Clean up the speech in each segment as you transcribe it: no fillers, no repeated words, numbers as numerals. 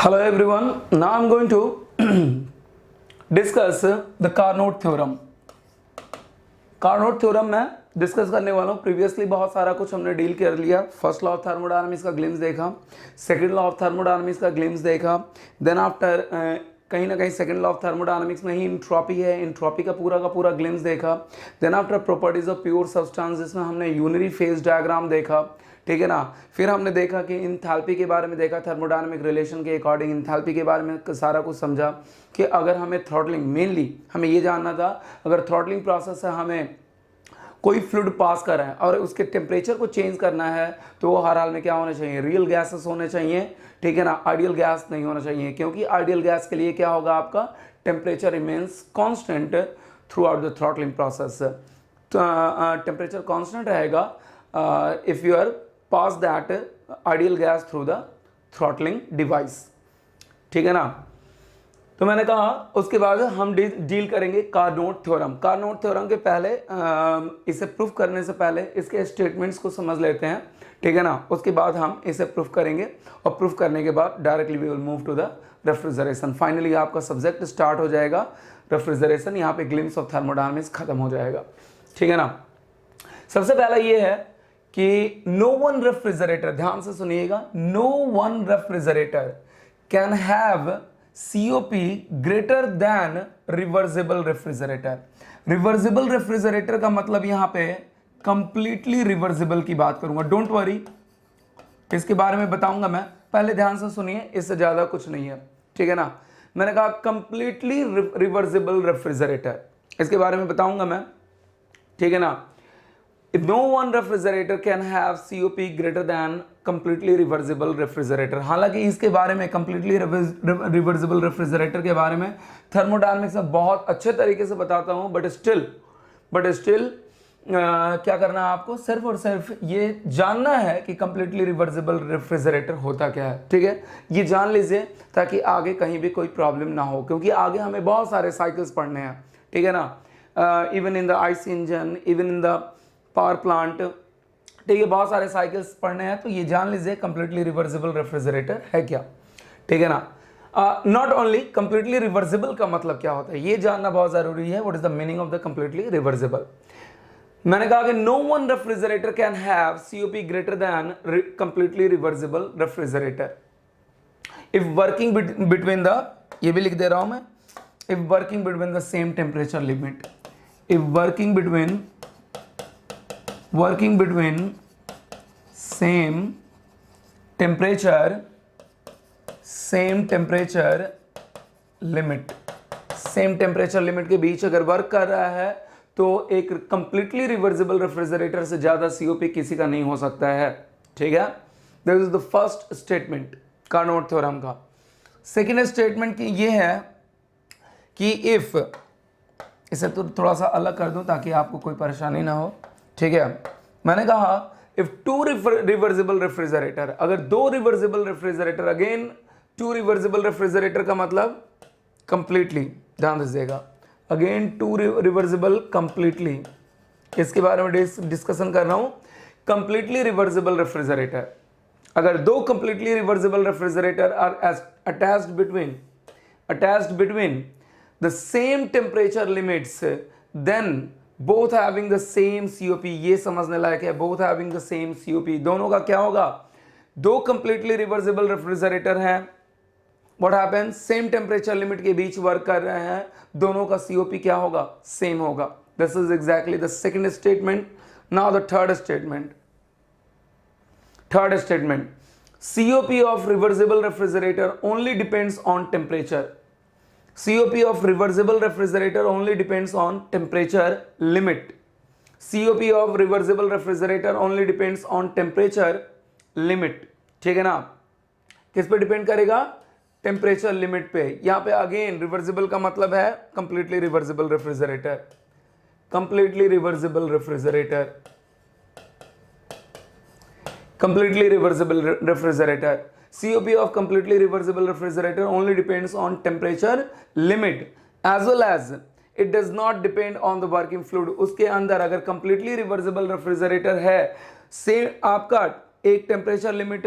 Hello everyone, now I'm going to discuss the Carnot theorem. Carnot theorem मैं discuss करने वाला हूँ. Previously बहुत सारा कुछ हमने डील कर लिया. फर्स्ट लॉ ऑफ थर्मोडायनामिक्स का ग्लिम्स देखा, सेकंड लॉ ऑफ थर्मोडायनामिक्स का ग्लिम्स देखा, देन आफ्टर कहीं ना कहीं सेकंड लॉ ऑफ थर्मोडायनामिक्स में ही इंट्रॉपी है, इंट्रॉपी का पूरा ग्लिम्स देखा. Then after properties of pure substance, जिसमें हमने यूनिरी फेज डायग्राम देखा, ठीक है ना. फिर हमने देखा कि इंथैल्पी के बारे में देखा, थर्मोडायनामिक रिलेशन के अकॉर्डिंग इंथैल्पी के बारे में सारा कुछ समझा कि अगर हमें थ्रॉटलिंग, मेनली हमें ये जानना था अगर थ्रॉटलिंग प्रोसेस से हमें कोई फ्लूइड पास कर रहा है और उसके टेम्परेचर को चेंज करना है तो वो हर हाल में क्या होना चाहिए, रियल गैसेस होने चाहिए, ठीक है ना. आइडियल गैस नहीं होना चाहिए, क्योंकि आइडियल गैस के लिए क्या होगा, आपका temperature remains constant throughout the throttling process. Temperature constant रहेगा if you are pass that ideal gas through the throttling device, ठीक है ना. तो मैंने कहा उसके बाद हम डील करेंगे कार्नोट थ्योरम. कार्नोट थ्योरम के पहले इसे प्रूफ करने से पहले इसके स्टेटमेंट्स को समझ लेते हैं, ठीक है ना. उसके बाद हम इसे प्रूफ करेंगे और प्रूफ करने के बाद directly we will move to the refrigeration. Finally आपका सब्जेक्ट स्टार्ट हो जाएगा रेफ्रिजरेशन. यहाँ पे ग्लिम्स ऑफ थर्मोडायनामिक्स खत्म हो जाएगा, ठीक है ना. सबसे पहला ये है कि नो वन रेफ्रिजरेटर, ध्यान से सुनिएगा, no one refrigerator can have COP greater than reversible refrigerator. Reversible refrigerator का मतलब यहां पे कंप्लीटली रिवर्सिबल की बात करूंगा. डोंट वरी, इसके बारे में बताऊंगा मैं, पहले ध्यान से सुनिए, इससे ज्यादा कुछ नहीं है, ठीक है ना. मैंने कहा कंप्लीटली रिवर्सिबल रेफ्रिजरेटर, इसके बारे में बताऊंगा मैं, ठीक है ना. If no one refrigerator can have COP greater than completely reversible refrigerator. हालांकि इसके बारे में completely reversible refrigerator के बारे में थर्मोडायनामिक्स में बहुत अच्छे तरीके से बताता हूँ, बट स्टिल क्या करना है आपको, सिर्फ और सिर्फ ये जानना है कि completely reversible refrigerator होता क्या है, ठीक है. ये जान लीजिए ताकि आगे कहीं भी कोई प्रॉब्लम ना हो, क्योंकि आगे हमें बहुत सारे साइकिल्स पढ़ने हैं, ठीक है ना. Even in the IC engine, even in the power plant, ठीक है, बहुत सारे साइकिल्स पढ़ने हैं. तो ये जान लीजिए कंप्लीटली रिवर्सिबल रेफ्रिजरेटर है क्या, ठीक है ना. नॉट ओनली कंप्लीटली रिवर्सिबल का मतलब क्या होता है ये जानना बहुत जरूरी है. What is the meaning of the completely reversible. मैंने कहा कि no one refrigerator can have COP greater than completely reversible refrigerator if working between the, ये भी लिख दे रहा हूं मैं, if working between the same temperature limit. If working between same temperature limit, same temperature limit के बीच अगर वर्क कर रहा है तो एक कंप्लीटली रिवर्सिबल रेफ्रिजरेटर से ज्यादा COP किसी का नहीं हो सकता है, ठीक है. This is the first statement Carnot theorem का. सेकेंड स्टेटमेंट की ये है कि इफ, इसे तो थोड़ा सा अलग कर दूं ताकि आपको कोई परेशानी ना हो, ठीक है. मैंने कहा इफ टू रिवर्सिबल रेफ्रिजरेटर, अगर दो reversible refrigerator, again two reversible refrigerator का मतलब कंप्लीटली, ध्यान दीजिएगा, अगेन टू रिवर्सिबल कंप्लीटली, इसके बारे में डिस्कशन कर रहा हूं. कंप्लीटली रिवर्सिबल रेफ्रिजरेटर, अगर दो completely reversible refrigerator are attached between the same temperature limits, then both having the same COP, ये समझने लायक है, both having the same COP, दोनों का क्या होगा, दो completely reversible रेफ्रिजरेटर हैं, what happens, same temperature limit के बीच वर्क कर रहे हैं, दोनों का COP क्या होगा, सेम होगा. This is exactly the second statement. Now the third statement. COP of reversible refrigerator only depends on temperature. COP of reversible refrigerator only depends on temperature limit. COP of reversible refrigerator only depends on temperature limit, ठीक है ना. किस पे depend करेगा, temperature limit पे. यहां पे again reversible का मतलब है completely reversible refrigerator, completely reversible refrigerator, completely reversible refrigerator. COP of completely reversible refrigerator only depends on temperature limit as well as it does not depend on the working fluid. उसके अंदर अगर completely reversible refrigerator है, से आपका एक temperature limit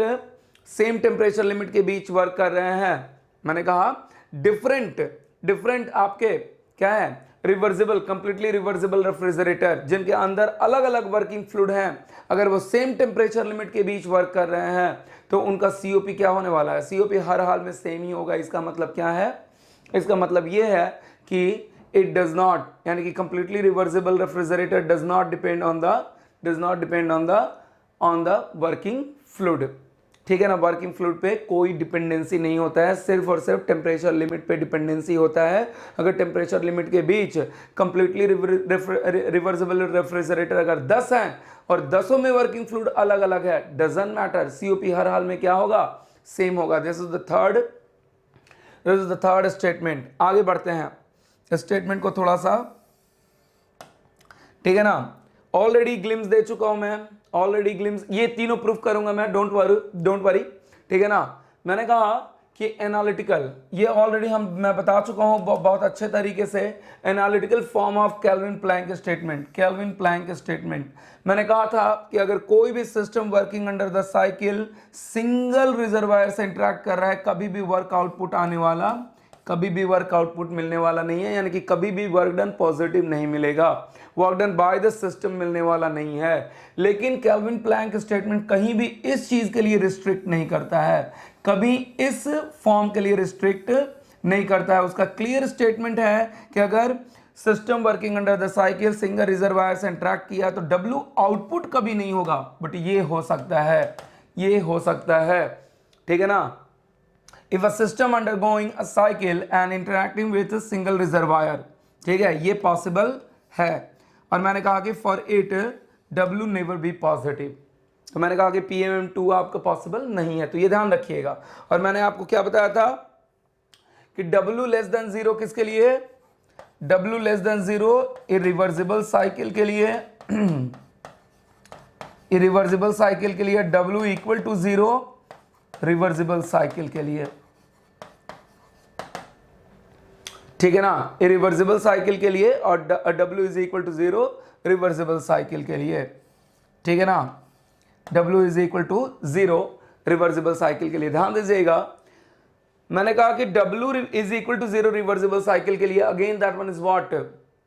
same temperature limit के बीच work कर रहे हैं, मैंने कहा डिफरेंट आपके क्या है, रिवर्सिबल, कंप्लीटली रिवर्सिबल रेफ्रिजरेटर जिनके अंदर अलग अलग वर्किंग फ्लूइड हैं, अगर वो सेम टेम्परेचर लिमिट के बीच वर्क कर रहे हैं तो उनका सीओपी क्या होने वाला है, सीओपी हर हाल में सेम ही होगा। इसका मतलब क्या है, इसका मतलब ये है कि इट डज नॉट, यानी कि completely reversible refrigerator does not depend on the working fluid, ठीक है ना। वर्किंग फ्लूइड पे कोई डिपेंडेंसी नहीं होता है, सिर्फ और सिर्फ टेम्परेचर लिमिट पे डिपेंडेंसी होता है। अगर टेम्परेचर लिमिट के बीच कंप्लीटली रिवर्सिबल रेफ्रिजरेटर अगर 10 हैं और 10 में वर्किंग फ्लूइड अलग अलग है, डजंट मैटर, सीओपी हर हाल में क्या होगा, सेम होगा। This is the third statement. आगे बढ़ते हैं स्टेटमेंट को थोड़ा सा, ठीक है ना। ऑलरेडी ग्लिम्स दे चुका हूं मैं, ऑलरेडी ग्लिम्स, ये तीनों प्रूफ करूंगा मैं, डोंट वरी, ठीक है ना। मैंने कहा कि एनालिटिकल, ये ऑलरेडी मैं बता चुका हूं बहुत अच्छे तरीके से, analytical form of Kelvin Planck statement. मैंने कहा था कि अगर कोई भी system working under the cycle single reservoir से इंटरेक्ट कर रहा है, कभी भी वर्क आउटपुट मिलने वाला नहीं है, यानी कि कभी भी वर्क डन पॉजिटिव नहीं मिलेगा, work done by the system मिलने वाला नहीं है। लेकिन केल्विन प्लैंक स्टेटमेंट कहीं भी इस चीज के लिए रिस्ट्रिक्ट नहीं करता है, कभी इस फॉर्म के लिए रिस्ट्रिक्ट नहीं करता है। उसका क्लियर स्टेटमेंट है कि अगर system working under the cycle single reservoir से इंटरेक्ट किया तो डब्ल्यू आउटपुट कभी नहीं होगा, बट ये हो सकता है, ठीक है ना। If a system undergoing a cycle and interacting with a single reservoir, ठीक है, ये पॉसिबल है। और मैंने कहा कि for it W never be positive, तो मैंने कहा कि PMM2 आपका पॉसिबल नहीं है, तो ये ध्यान रखिएगा। और मैंने आपको क्या बताया था कि W लेस देन 0 किसके लिए, W less than 0 irreversible cycle के लिए, इरिवर्सिबल साइकिल के लिए, W equal to 0 reversible cycle के लिए, ठीक है ना, इरिवर्सिबल साइकिल के लिए, और W is equal to 0 reversible cycle के लिए, ठीक है ना, W is equal to 0 reversible cycle के लिए। ध्यान दीजिएगा, मैंने कहा कि W is equal to 0 reversible cycle के लिए, again that one is what,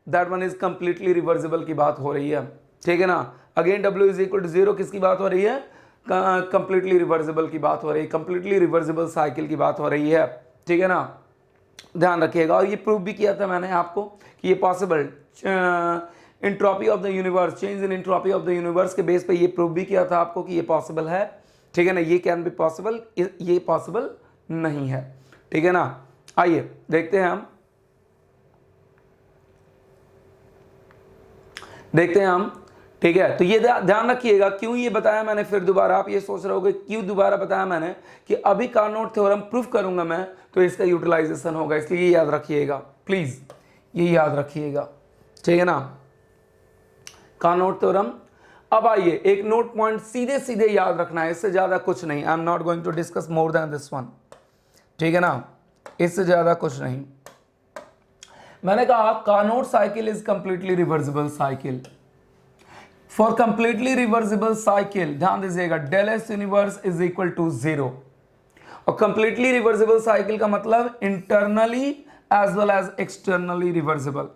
that one is completely reversible की बात हो रही है, ठीक है ना। Again W is equal to 0 किसकी बात हो रही है, कंप्लीटली रिवर्सिबल की बात हो रही है, कंप्लीटली रिवर्सिबल साइकिल की बात हो रही है, ठीक है ना, ध्यान रखिएगा। और ये प्रूव भी किया था मैंने आपको कि ये possible, entropy of the universe, change in entropy of the universe के बेस पे ये प्रूव भी किया था आपको कि ये पॉसिबल है, ठीक है ना, ये कैन बी पॉसिबल, ये पॉसिबल नहीं है, ठीक है ना। आइए देखते हैं हम, ठीक है। तो ये ध्यान रखिएगा, क्यों ये बताया मैंने, फिर दोबारा आप ये सोच रहे होगे क्यों दोबारा बताया मैंने, कि अभी कार्नोट थ्योरम प्रूफ करूंगा मैं तो इसका यूटिलाइजेशन होगा, इसलिए ये याद रखिएगा, प्लीज ये याद रखिएगा, ठीक है ना, कार्नोट थ्योरम। अब आइए एक नोट पॉइंट सीधे सीधे याद रखना है, इससे ज्यादा कुछ नहीं, I am not going to discuss more than this one, ठीक है ना, इससे ज्यादा कुछ नहीं। मैंने कहा Carnot cycle is completely reversible cycle. For completely reversible cycle ध्यान दीजिएगा, del S universe is equal to 0, और कंप्लीटली रिवर्सिबल साइकिल का मतलब internally as well as externally reversible,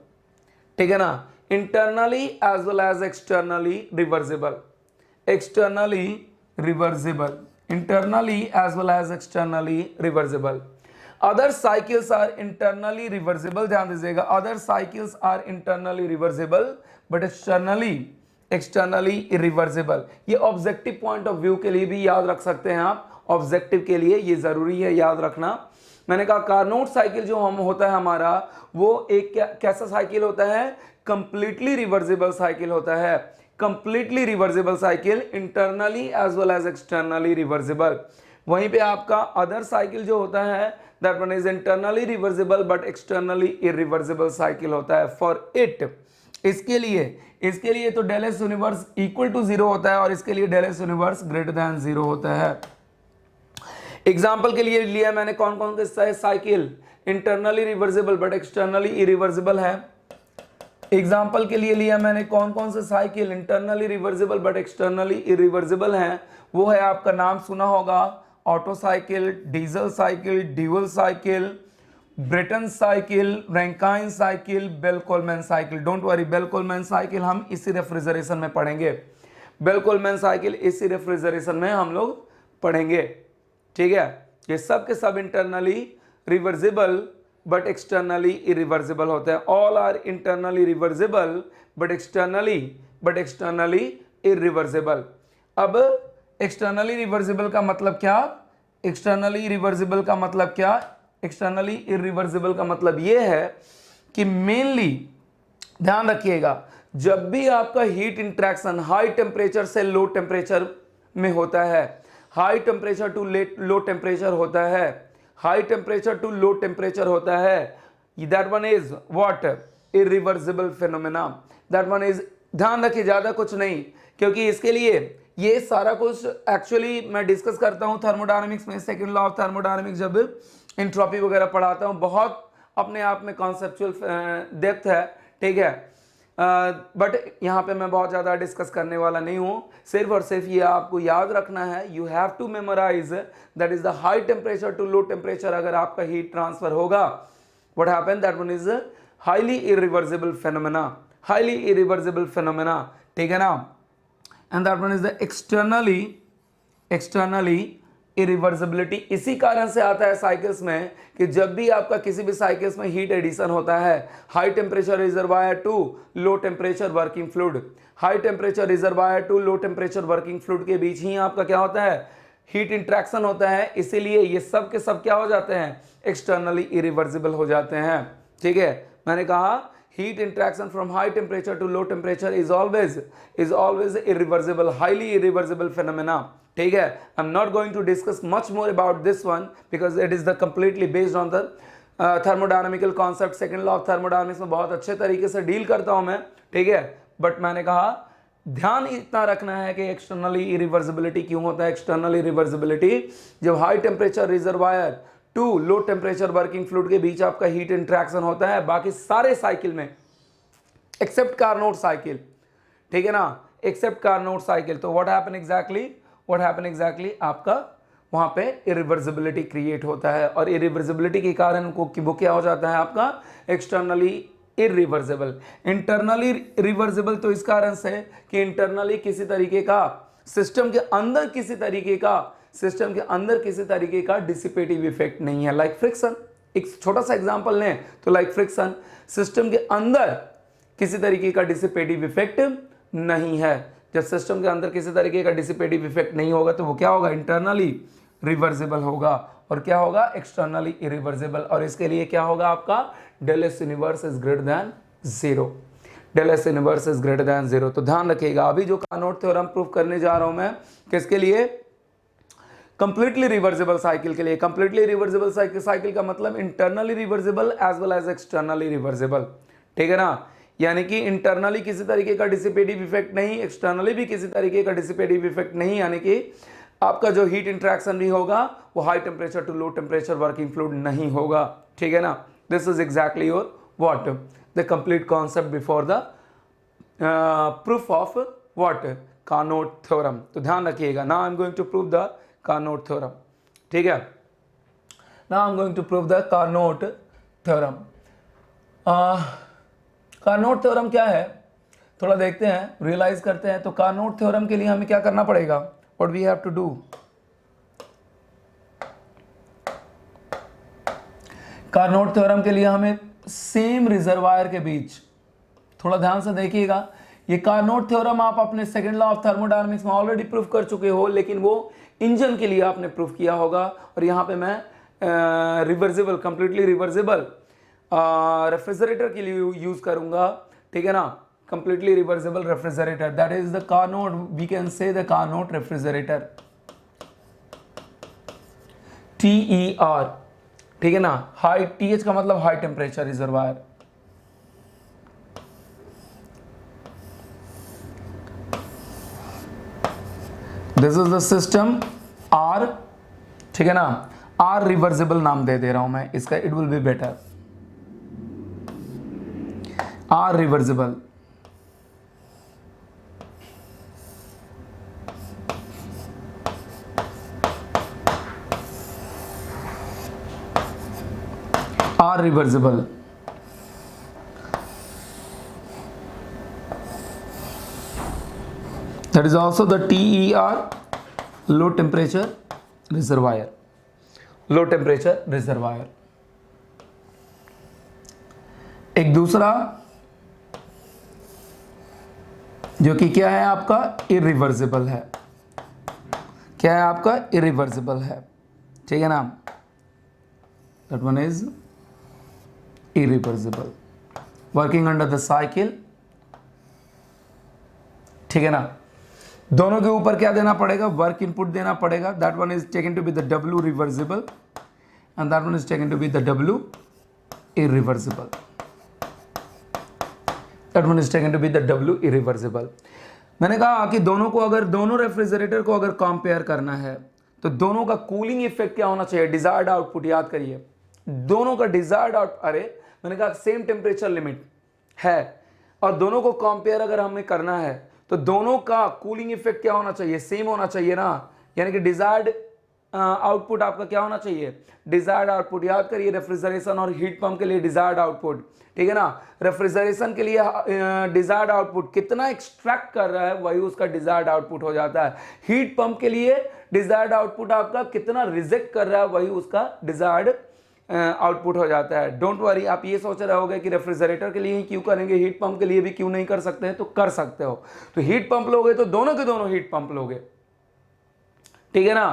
ठीक है ना, internally as well as externally reversible, externally reversible, internally as well as externally reversible. Other cycles are internally reversible, ध्यान दीजिएगा, other cycles are internally reversible but externally irreversible. ये objective point of view के लिए भी याद रख सकते हैं आप, ऑब्जेक्टिव के लिए ये जरूरी है याद रखना। मैंने कहा कार्नोट साइकिल जो हम होता है हमारा, वो एक कैसा साइकिल होता है, कंप्लीटली रिवर्सिबल साइकिल होता है, completely reversible cycle, internally as well as externally reversible. वहीं पे आपका अदर साइकिल जो होता है that one is internally reversible but externally irreversible cycle होता है। फॉर इट, इसके लिए तो del S universe equal to 0 होता है, और इसके लिए del S universe greater than 0 होता है। एग्जाम्पल के लिए लिया मैंने कौन कौन से cycle internally reversible but externally irreversible है। एग्जाम्पल के लिए लिया मैंने कौन कौन से cycle internally reversible but externally irreversible है। वो है आपका नाम सुना होगा Otto cycle, diesel cycle, dual cycle, Brayton cycle, Rankine cycle, Bell Coleman cycle. Don't worry, Bell Coleman cycle हम इसी रेफ्रिजरेशन में पढ़ेंगे। बेल कोलमैन साइकिल इसी रेफ्रिजरेशन में हम लोग पढ़ेंगे, ठीक है। ये सब के सब internally reversible but externally irreversible होते हैं। All are internally reversible but externally irreversible. अब एक्सटर्नली रिवर्सिबल का मतलब क्या? एक्सटर्नली रिवर्सिबल का मतलब क्या? एक्सटर्नली इरिवर्सिबल का मतलब यह है कि मेनली ध्यान रखिएगा, जब भी आपका हीट इंट्रैक्शन हाई टेम्परेचर से लो टेम्परेचर में होता है, high temperature to low temperature होता है, high temperature to low temperature होता है, that one is what? Irreversible phenomena. That one is, ध्यान रखिए ज्यादा कुछ नहीं, क्योंकि इसके लिए ये सारा कुछ एक्चुअली मैं डिस्कस करता हूं थर्मोडायनामिक्स में, सेकंड लॉ ऑफ थर्मोडायनामिक्स जब एंट्रोपी वगैरह पढ़ाता हूं, बहुत अपने आप में कॉन्सेप्चुअल डेप्थ है, ठीक है। बट यहाँ पे मैं बहुत ज़्यादा डिस्कस करने वाला नहीं हूँ, सिर्फ और सिर्फ ये आपको याद रखना है, you have to memorize that is the high temperature to low temperature. अगर आपका हीट ट्रांसफर होगा, what happen, that one is highly irreversible phenomena, highly irreversible phenomena, ठीक है ना। And that one is the externally irreversibility. इसी कारण से आता है साइकिल्स में कि जब भी आपका किसी भी साइकिल्स में हीट एडिशन होता है, high temperature reservoir to low temperature working fluid, high temperature reservoir to low temperature working fluid के बीच ही आपका क्या होता है? हीट इंट्रैक्शन होता है। इसीलिए ये सब के सब क्या हो जाते हैं? एक्सटर्नली इरिवर्सिबल हो जाते हैं, ठीक है। मैंने कहा heat interaction from high temperature to low temperature is always irreversible, highly irreversible phenomena, ठीक है। I'm not going to discuss much more about this one because it is the completely based on the thermodynamical concept, second law of thermodynamics में बहुत अच्छे तरीके से deal करता हूं मैं, ठीक है। बट मैंने कहा ध्यान इतना रखना है कि एक्सटर्नली इरिवर्सिबिलिटी क्यों होता है। एक्सटर्नल इरिवर्सिबिलिटी जब high temperature reservoir to low temperature working fluid के बीच आपका हीट इंट्रैक्शन होता है, बाकी सारे साइकिल में एक्सेप्ट कार्नोट साइकिल, ठीक है ना, एक्सेप्ट कार्नोट साइकिल। तो व्हाट हैपन एग्जैक्टली आपका वहां पे इरिवर्सिबिलिटी क्रिएट होता है, और इरिवर्सिबिलिटी के कारण वो क्या हो जाता है आपका? Externally irreversible. इंटरनली रिवर्सिबल तो इस कारण से कि इंटरनली किसी तरीके का सिस्टम के अंदर किसी तरीके का डिसिपेटिव इफेक्ट नहीं है। लाइक फ्रिक्शन, एक छोटा सा एग्जांपल लें तो लाइक फ्रिक्शन, सिस्टम के अंदर किसी तरीके का डिसिपेटिव इफेक्ट नहीं है। जब सिस्टम के अंदर किसी तरीके का डिसिपेटिव इफेक्ट नहीं होगा तो वो क्या होगा? इंटरनली रिवर्सिबल होगा, और क्या होगा? Externally irreversible. और इसके लिए क्या होगा आपका? Del S universe is greater than zero, del S universe is greater than zero. तो ध्यान रखिएगा, अभी जो कार्नोट थ्योरम प्रूव करने जा रहा हूं मैं, किसके लिए? कंप्लीटली रिवर्सिबल साइकिल के लिए। कंप्लीटली रिवर्सिबल साइकिल का मतलब internally reversible as well as externally reversible, ठीक है ना। यानी कि इंटरनली किसी तरीके का डिसिपेटिव इफेक्ट नहीं, एक्सटर्नली भी किसी तरीके का डिसिपेटिव इफेक्ट नहीं, यानी कि आपका जो हीट इंट्रैक्शन भी होगा वो high temperature to low temperature working fluid नहीं होगा, ठीक है ना। This is exactly your what? The complete concept before the proof of what? Carnot theorem. तो ध्यान रखिएगा, now I am going to prove the Carnot theorem, ठीक है। Now I am going to prove the Carnot theorem. Carnot theorem क्या है थोड़ा देखते हैं, रियलाइज करते हैं। तो कार्नोट थ्योरम के लिए हमें क्या करना पड़ेगा? What we have to do? Carnot theorem के लिए हमें सेम रिजर्वायर के बीच, थोड़ा ध्यान से देखिएगा, ये कार्नोट थ्योरम आप अपने सेकंड लॉ ऑफ थर्मोडायनामिक्स में ऑलरेडी प्रूफ कर चुके हो, लेकिन वो इंजन के लिए आपने प्रूफ किया होगा। और यहाँ पे मैं रिवर्सिबल, कंप्लीटली रिवर्सिबल रेफ्रिजरेटर के लिए यूज करूंगा, ठीक है ना। Completely reversible refrigerator, that is the Carnot, we can say the Carnot refrigerator, TER, ठीक है ना। हाई, TH का मतलब high temperature reservoir. This is the system R, ठीक है ना। R रिवर्सिबल नाम दे रहा हूं मैं इसका, it will be better. R reversible, are reversible. That is also the TER, low temperature reservoir. Low temperature reservoir. एक दूसरा जो कि क्या है आपका, इरिवर्सिबल है. क्या है आपका, इरिवर्सिबल है. ठीक है ना, that one is irreversible, working under the cycle. ठीक है ना, दोनों के ऊपर क्या देना पड़ेगा, वर्क इनपुट देना पड़ेगा. That one is taken to be the W reversible and that one is taken to be the W irreversible. That one is taken to be the W irreversible. मैंने कहा कि दोनों को, अगर दोनों रेफ्रिजरेटर को अगर कंपेयर करना है तो दोनों का कूलिंग इफेक्ट क्या होना चाहिए, डिजायर्ड आउटपुट. याद करिए, दोनों का डिजायर्ड आउट, अरे मैंने कहा सेम टेम्परेचर लिमिट है और दोनों को कंपेयर अगर हमें करना है तो दोनों का कूलिंग इफेक्ट क्या होना चाहिए, सेम होना चाहिए ना. यानी कि डिजायर्ड आउटपुट आपका क्या होना चाहिए, डिजायर्ड आउटपुट. याद करिए, रेफ्रिजरेशन और हीट पंप के लिए डिजायर्ड आउटपुट. ठीक है ना, रेफ्रिजरेशन के लिए डिजायर्ड आउटपुट कितना एक्सट्रैक्ट कर रहा है वही उसका डिजायर्ड आउटपुट हो जाता है. हीट पंप के लिए डिजायर्ड आउटपुट आपका कितना रिजेक्ट कर रहा है वही उसका डिजायर्ड आउटपुट हो जाता है. डोंट वरी, आप ये सोच रहे होगे कि रेफ्रिजरेटर के लिए ही क्यों करेंगे, हीट पंप के लिए भी क्यों नहीं कर सकते हैं, तो कर सकते हो. तो हीट पंप लोगे तो दोनों के दोनों हीट पंप लोगे. ठीक है ना,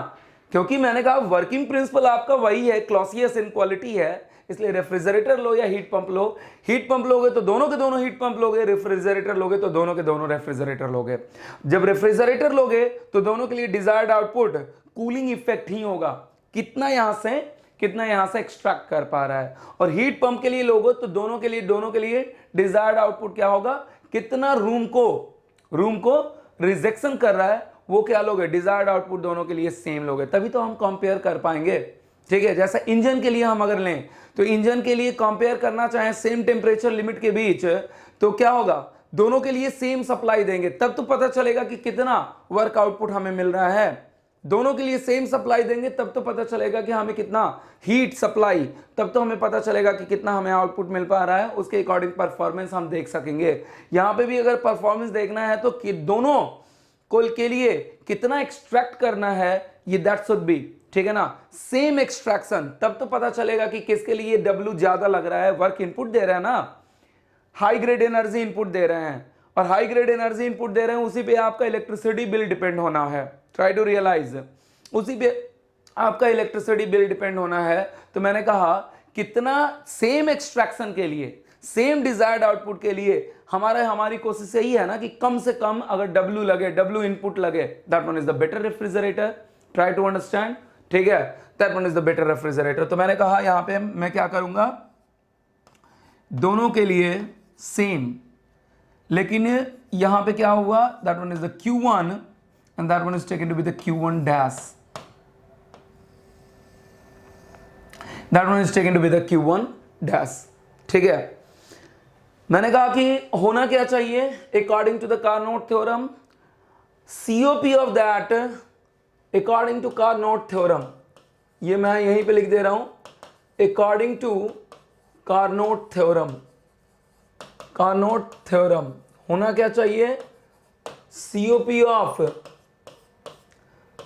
क्योंकि मैंने कहा वर्किंग प्रिंसिपल आपका वही है, क्लॉसियस इनक्वालिटी है. इसलिए रेफ्रिजरेटर लो या हीट पंप लो, हीट पंप लोगे तो दोनों के दोनों हीट पंप लोगे, रेफ्रिजरेटर लोगे तो दोनों के दोनों रेफ्रिजरेटर लोगे. जब रेफ्रिजरेटर लोगे तो दोनों के लिए डिजायर्ड आउटपुट कूलिंग इफेक्ट ही होगा, कितना यहां से एक्सट्रैक्ट कर पा रहा है. और हीट पंप के लिए लोगे तो दोनों के लिए डिजायर्ड आउटपुट क्या होगा, कितना रूम को रिजेक्शन कर रहा है वो क्या लोगे, डिजायर्ड आउटपुट दोनों के लिए सेम लोगे. तभी तो हम कंपेयर कर पाएंगे. ठीक है, जैसा इंजन के लिए हम अगर लें तो इंजन के लिए कंपेयर करना चाहें सेम टेम्परेचर लिमिट के बीच, तो क्या होगा, दोनों के लिए सेम सप्लाई देंगे तब तो पता चलेगा कि कितना वर्क आउटपुट हमें मिल रहा है. दोनों के लिए सेम सप्लाई देंगे तब तो पता चलेगा कि हमें कितना हीट सप्लाई, तब तो हमें पता चलेगा कि कितना हमें आउटपुट मिल पा रहा है. उसके अकॉर्डिंग परफॉर्मेंस हम देख सकेंगे. यहां पे भी अगर परफॉर्मेंस देखना है तो कि दोनों कोल के लिए कितना एक्सट्रैक्ट करना है, ये दैट शुड बी. ठीक है ना, सेम एक्सट्रैक्शन, तब तो पता चलेगा कि किसके लिए W ज्यादा लग रहा है. वर्क इनपुट दे रहा है ना, हाई ग्रेड एनर्जी इनपुट दे रहे हैं और हाई ग्रेड एनर्जी इनपुट दे रहे हैं, उसी पे आपका इलेक्ट्रिसिटी बिल डिपेंड होना है. ट्राई टू रियलाइज, उसी पे आपका इलेक्ट्रिसिटी बिल डिपेंड होना है. तो मैंने कहा कितना सेम एक्सट्रैक्शन के लिए, सेम डिजायर्ड आउटपुट के लिए हमारी कोशिश यही है ना कि कम से कम अगर W लगे, W इनपुट लगे, that one is the better refrigerator. Try to understand. ठीक है, that one is the better refrigerator. तो मैंने कहा यहां पे मैं क्या करूंगा, दोनों के लिए सेम, लेकिन यहां पे क्या हुआ, that one is the Q1 and that one is taken to be the Q1 dash. That one is taken to be the Q1 dash. ठीक है, मैंने कहा कि होना क्या चाहिए according to the Carnot theorem, COP of that according to Carnot theorem. ये मैं यहीं पे लिख दे रहा हूं, according to Carnot theorem. Carnot theorem होना क्या चाहिए, COP of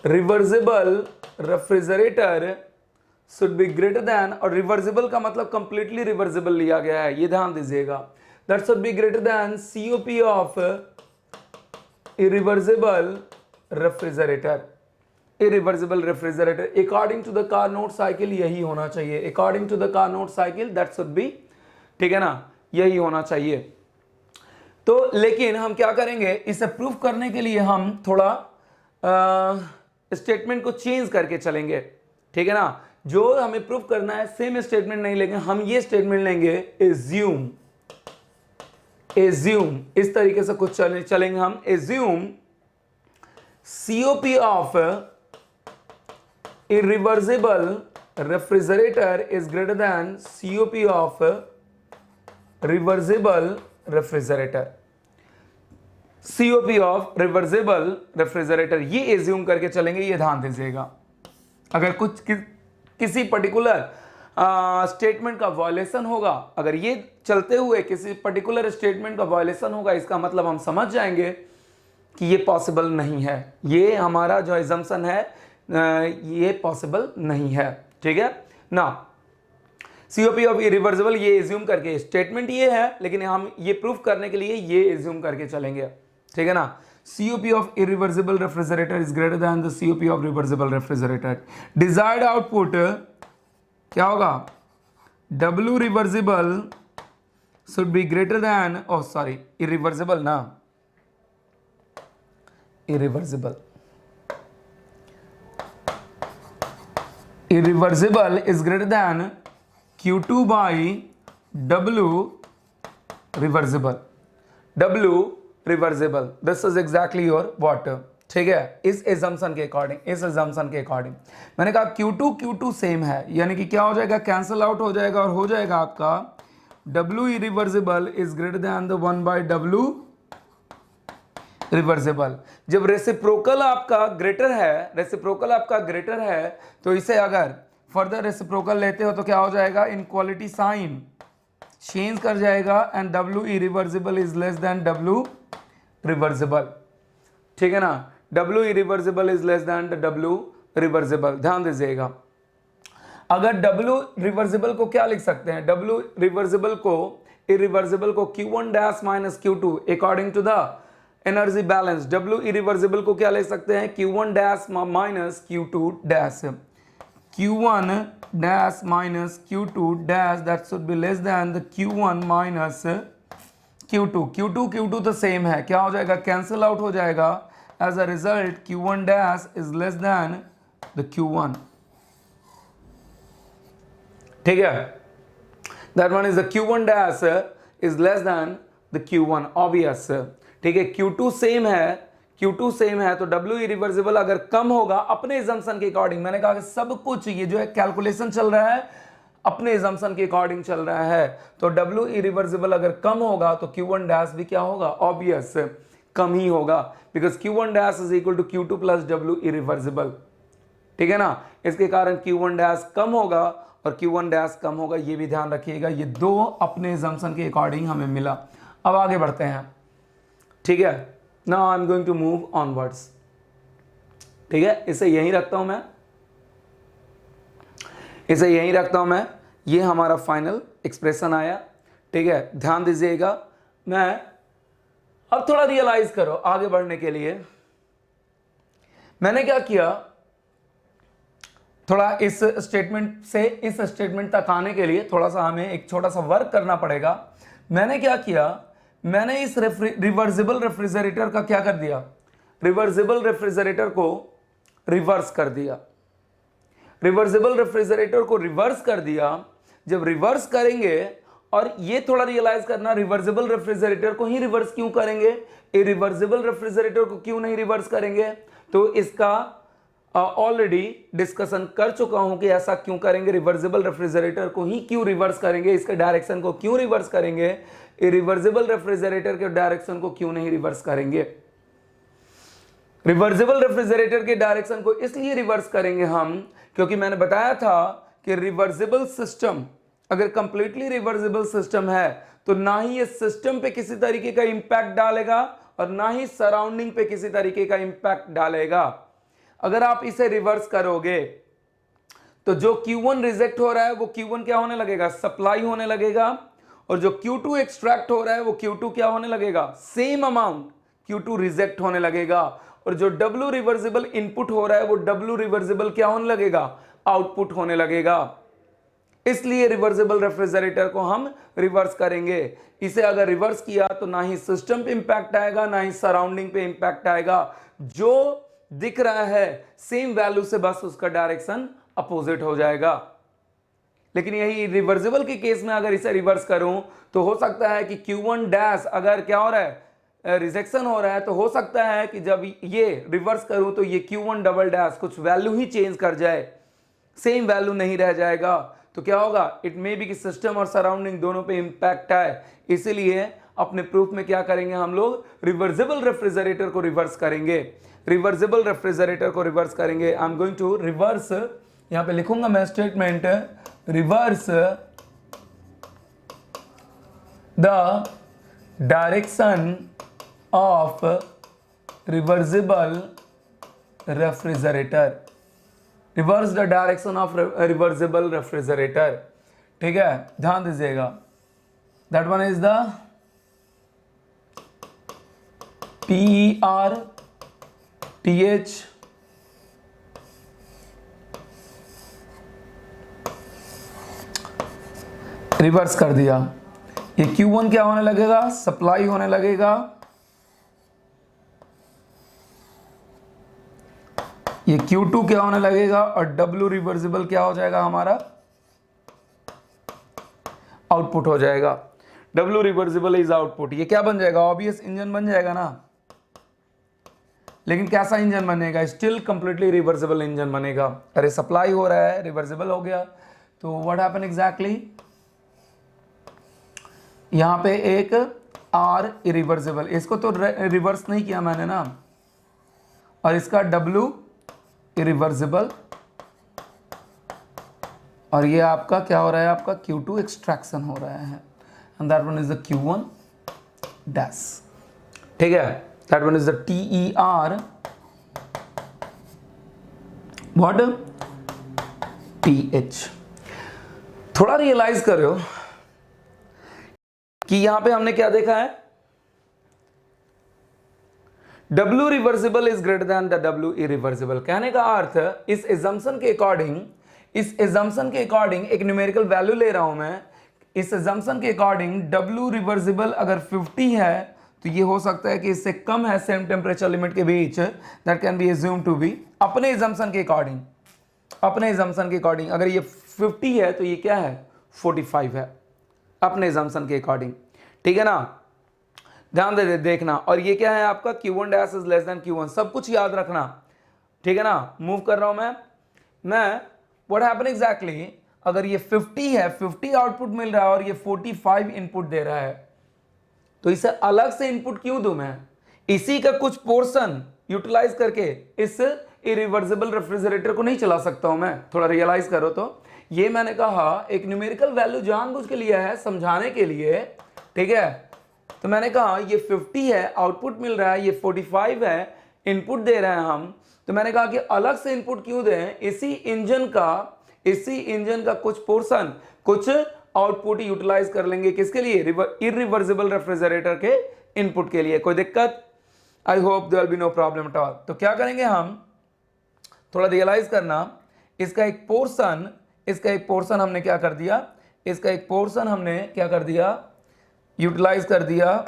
reversible refrigerator should be greater then, और रिवर्सिबल का मतलब कंप्लीटली रिवर्सिबल लिया गया है, ये ध्यान दीजिएगा. That should be greater than COP of irreversible refrigerator. Irreversible refrigerator according to the Carnot cycle यही होना चाहिए. According to the Carnot cycle that should be, ठीक है ना, यही होना चाहिए. तो लेकिन हम क्या करेंगे, इसे प्रूफ करने के लिए हम थोड़ा स्टेटमेंट को चेंज करके चलेंगे. ठीक है ना, जो हमें प्रूफ करना है सेम स्टेटमेंट नहीं लेंगे, हम ये स्टेटमेंट लेंगे एज्यूम. इस तरीके से कुछ चलेंगे हम. Assume COP of irreversible refrigerator is greater than COP of reversible refrigerator. COP of reversible refrigerator, ये एज्यूम करके चलेंगे, ये ध्यान दीजिएगा. अगर कुछ किसी पर्टिकुलर स्टेटमेंट का वायलेशन होगा, अगर ये चलते हुए किसी पर्टिकुलर स्टेटमेंट का वायलेशन होगा, इसका मतलब हम समझ जाएंगे कि ये पॉसिबल नहीं है, ये हमारा जो एजम्पशन है ये पॉसिबल नहीं है। ठीक है ना, सीओपी ऑफ इरिवर्सिबल ये एज्यूम करके, स्टेटमेंट ये है लेकिन हम ये प्रूफ करने के लिए ये एज्यूम करके चलेंगे। ठीक है ना, COP of irreversible refrigerator is greater than the COP of reversible refrigerator. Desired output क्या होगा, W reversible should be greater than, oh sorry, irreversible ना, irreversible is greater than Q2 by W reversible. W reversible, this is exactly your what? ठीक है, इस assumption के according मैंने कहा Q2 same है, यानी कि क्या हो जाएगा, कैंसल आउट हो जाएगा और हो जाएगा आपका W irreversible is greater then the 1 by W reversible. जब रेसिप्रोकल आपका ग्रेटर है तो इसे अगर फर्दर रेसिप्रोकल लेते हो तो क्या हो जाएगा, इनक्वालिटी साइन चेंज कर जाएगा and W irreversible is less then W reversible. ठीक है ना, W irreversible is less then W reversible. ध्यान दीजिएगा, अगर W रिवर्सिबल को क्या लिख सकते हैं, W रिवर्सिबल को इरिवर्सिबल को Q1 dash minus Q2 according to the energy balance, W irreversible को क्या लिख सकते हैं, Q1 dash minus Q2 dash, Q1 dash minus Q2 dash that should be less than the Q1 minus Q2 तो same है, क्या हो जाएगा, कैंसिल आउट हो जाएगा, as a result Q1 dash is less than the Q1। ठीक है, that one is the Q1 dash is less than the Q1 obvious। ठीक है, Q2 सेम है तो W इरिवर्सिबल अगर कम होगा अपने एजम्पशन के अकॉर्डिंग, मैंने कहा कि सब कुछ ये जो है कैलकुलेशन चल रहा है अपने एजम्पशन के अकॉर्डिंग चल रहा है, तो W इरिवर्सिबल अगर कम होगा तो Q1 डैश भी क्या होगा, ऑब्वियस कम ही होगा, because Q1 dash is equal to Q2 plus W irreversible. ठीक है ना, इसके कारण Q1 डैश कम होगा और Q1 डैश कम होगा, ये भी ध्यान रखिएगा, ये दो अपने एजम्पशन के अकॉर्डिंग हमें मिला। अब आगे बढ़ते हैं। ठीक है, now I am going to move onwards. ठीक है, इसे यहीं रखता हूं मैं, ये हमारा फाइनल एक्सप्रेशन आया। ठीक है, ध्यान दीजिएगा, मैं अब थोड़ा रियलाइज करो आगे बढ़ने के लिए मैंने क्या किया, थोड़ा इस स्टेटमेंट से इस स्टेटमेंट तक आने के लिए थोड़ा सा हमें एक छोटा सा वर्क करना पड़ेगा। मैंने क्या किया, मैंने इस रिवर्सिबल रेफ्रिजरेटर का क्या कर दिया, रिवर्सिबल रेफ्रिजरेटर को रिवर्स कर दिया, रिवर्सिबल रेफ्रिजरेटर को रिवर्स कर दिया। जब रिवर्स करेंगे, और ये थोड़ा रियलाइज करना, रिवर्सिबल रेफ्रिजरेटर को ही रिवर्स क्यों करेंगे, इरिवर्सिबल रेफ्रिजरेटर को क्यों नहीं रिवर्स करेंगे, तो इसका ऑलरेडी डिस्कशन कर चुका हूं कि ऐसा क्यों करेंगे, रिवर्सिबल रेफ्रिजरेटर को ही क्यों रिवर्स करेंगे, इसके डायरेक्शन को क्यों रिवर्स करेंगे, इरिवर्सिबल रेफ्रिजरेटर के डायरेक्शन को क्यों नहीं रिवर्स करेंगे। रिवर्सिबल रेफ्रिजरेटर के डायरेक्शन को इसलिए रिवर्स करेंगे हम, क्योंकि मैंने बताया था कि रिवर्सिबल सिस्टम अगर कंप्लीटली रिवर्सिबल सिस्टम है तो ना ही ये सिस्टम पे किसी तरीके का इंपैक्ट डालेगा और ना ही सराउंडिंग पे किसी तरीके का इंपैक्ट डालेगा। अगर आप इसे रिवर्स करोगे तो जो Q1 रिजेक्ट हो रहा है वो Q1 क्या होने लगेगा, सप्लाई होने लगेगा, और जो Q2 एक्सट्रैक्ट हो रहा है वो Q2 क्या होने लगेगा, सेम अमाउंट Q2 रिजेक्ट होने लगेगा, और जो W रिवर्सिबल इनपुट हो रहा है वो W रिवर्सिबल क्या होने लगेगा, आउटपुट होने लगेगा। इसलिए रिवर्सिबल रेफ्रिजरेटर को हम रिवर्स करेंगे। इसे अगर रिवर्स किया तो ना ही सिस्टम पे इंपैक्ट आएगा ना ही सराउंडिंग पे इंपैक्ट आएगा, जो दिख रहा है सेम वैल्यू से बस उसका डायरेक्शन अपोजिट हो जाएगा। लेकिन यही रिवर्सिबल के केस में अगर इसे रिवर्स करूं तो हो सकता है कि Q1 डैश अगर क्या हो रहा है, रिजेक्शन हो रहा है, तो हो सकता है कि जब ये रिवर्स करूं तो ये Q1 डबल डैश कुछ वैल्यू ही चेंज कर जाए, सेम वैल्यू नहीं रह जाएगा। तो क्या होगा, इट मे बी कि सिस्टम और सराउंडिंग दोनों पे इंपैक्ट आए। इसीलिए अपने प्रूफ में क्या करेंगे हम लोग, रिवर्सिबल रेफ्रिजरेटर को रिवर्स करेंगे, रिवर्सिबल रेफ्रिजरेटर को रिवर्स करेंगे। I am going to reverse यहां पे लिखूंगा मैं statement reverse the direction of reversible refrigerator, reverse the direction of reversible refrigerator. ठीक है, ध्यान दीजिएगा, that one is the PERTH reverse कर दिया। ये Q1 क्या होने लगेगा, सप्लाई होने लगेगा, ये Q2 क्या होने लगेगा और W रिवर्सिबल क्या हो जाएगा, हमारा आउटपुट हो जाएगा। W रिवर्सिबल इज आउटपुट, ये क्या बन जाएगा, ऑब्वियस इंजन बन जाएगा ना। लेकिन कैसा इंजन बनेगा, स्टिल कंप्लीटली रिवर्सिबल इंजन बनेगा। अरे सप्लाई हो रहा है, रिवर्सिबल हो गया, तो व्हाट हैपन एग्जैक्टली, यहां पे एक R इरिवर्सिबल, इसको तो रिवर्स नहीं किया मैंने ना, और इसका W इरिवर्सिबल, और ये आपका क्या हो रहा है, आपका Q2 एक्सट्रैक्शन हो रहा है, and that one is the Q1 dash. ठीक है, that one is the TER what PH। थोड़ा रियलाइज करो कि यहां पे हमने क्या देखा है, W reversible is greater then the W irreversible. कहने का अर्थ इस एजम्पशन के अकॉर्डिंग, इस एजम्पशन के अकॉर्डिंग एक न्यूमेरिकल वैल्यू ले रहा हूं मैं, इस एजम्पशन के अकॉर्डिंग W रिवर्सिबल अगर 50 है तो ये हो सकता है कि इससे कम है सेम टेम्परेचर लिमिट के बीच, that can be assume to be, अपने एजम्पशन के अकॉर्डिंग, अपने एजम्पशन के अकॉर्डिंग अगर ये 50 है तो ये क्या है 45 है, अपने एजम्पशन के अकॉर्डिंग। ठीक है ना, ध्यान दे देखना, और ये क्या है आपका Q1 dash is less then Q1, सब कुछ याद रखना। ठीक है ना, मूव कर रहा हूं मैं व्हाट हैपन एग्जैक्टली, अगर ये 50 है, 50 आउटपुट मिल रहा है और ये 45 इनपुट दे रहा है, तो इसे अलग से इनपुट क्यों दूं मैं, इसी का कुछ पोर्शन यूटिलाइज करके इस इरिवर्सिबल रेफ्रिजरेटर को नहीं चला सकता हूं मैं। थोड़ा रियलाइज करो, तो ये मैंने कहा एक न्यूमेरिकल वैल्यू जानबूझ के लिया है समझाने के लिए। ठीक है, तो मैंने कहा ये 50 है, आउटपुट मिल रहा है, ये 45 है, इनपुट दे रहे हैं हम, तो मैंने कहा कि अलग से इनपुट क्यों दें, इसी इंजन का कुछ पोर्शन, कुछ आउटपुट यूटिलाइज कर लेंगे, किसके लिए, इरिवर्सिबल रेफ्रिजरेटर के इनपुट के लिए। कोई दिक्कत, I hope there will be no problem at all. तो क्या करेंगे हम, थोड़ा रियलाइज करना, इसका एक पोर्शन हमने क्या कर दिया, इसका एक पोर्शन हमने क्या कर दिया, यूटिलाइज कर दिया,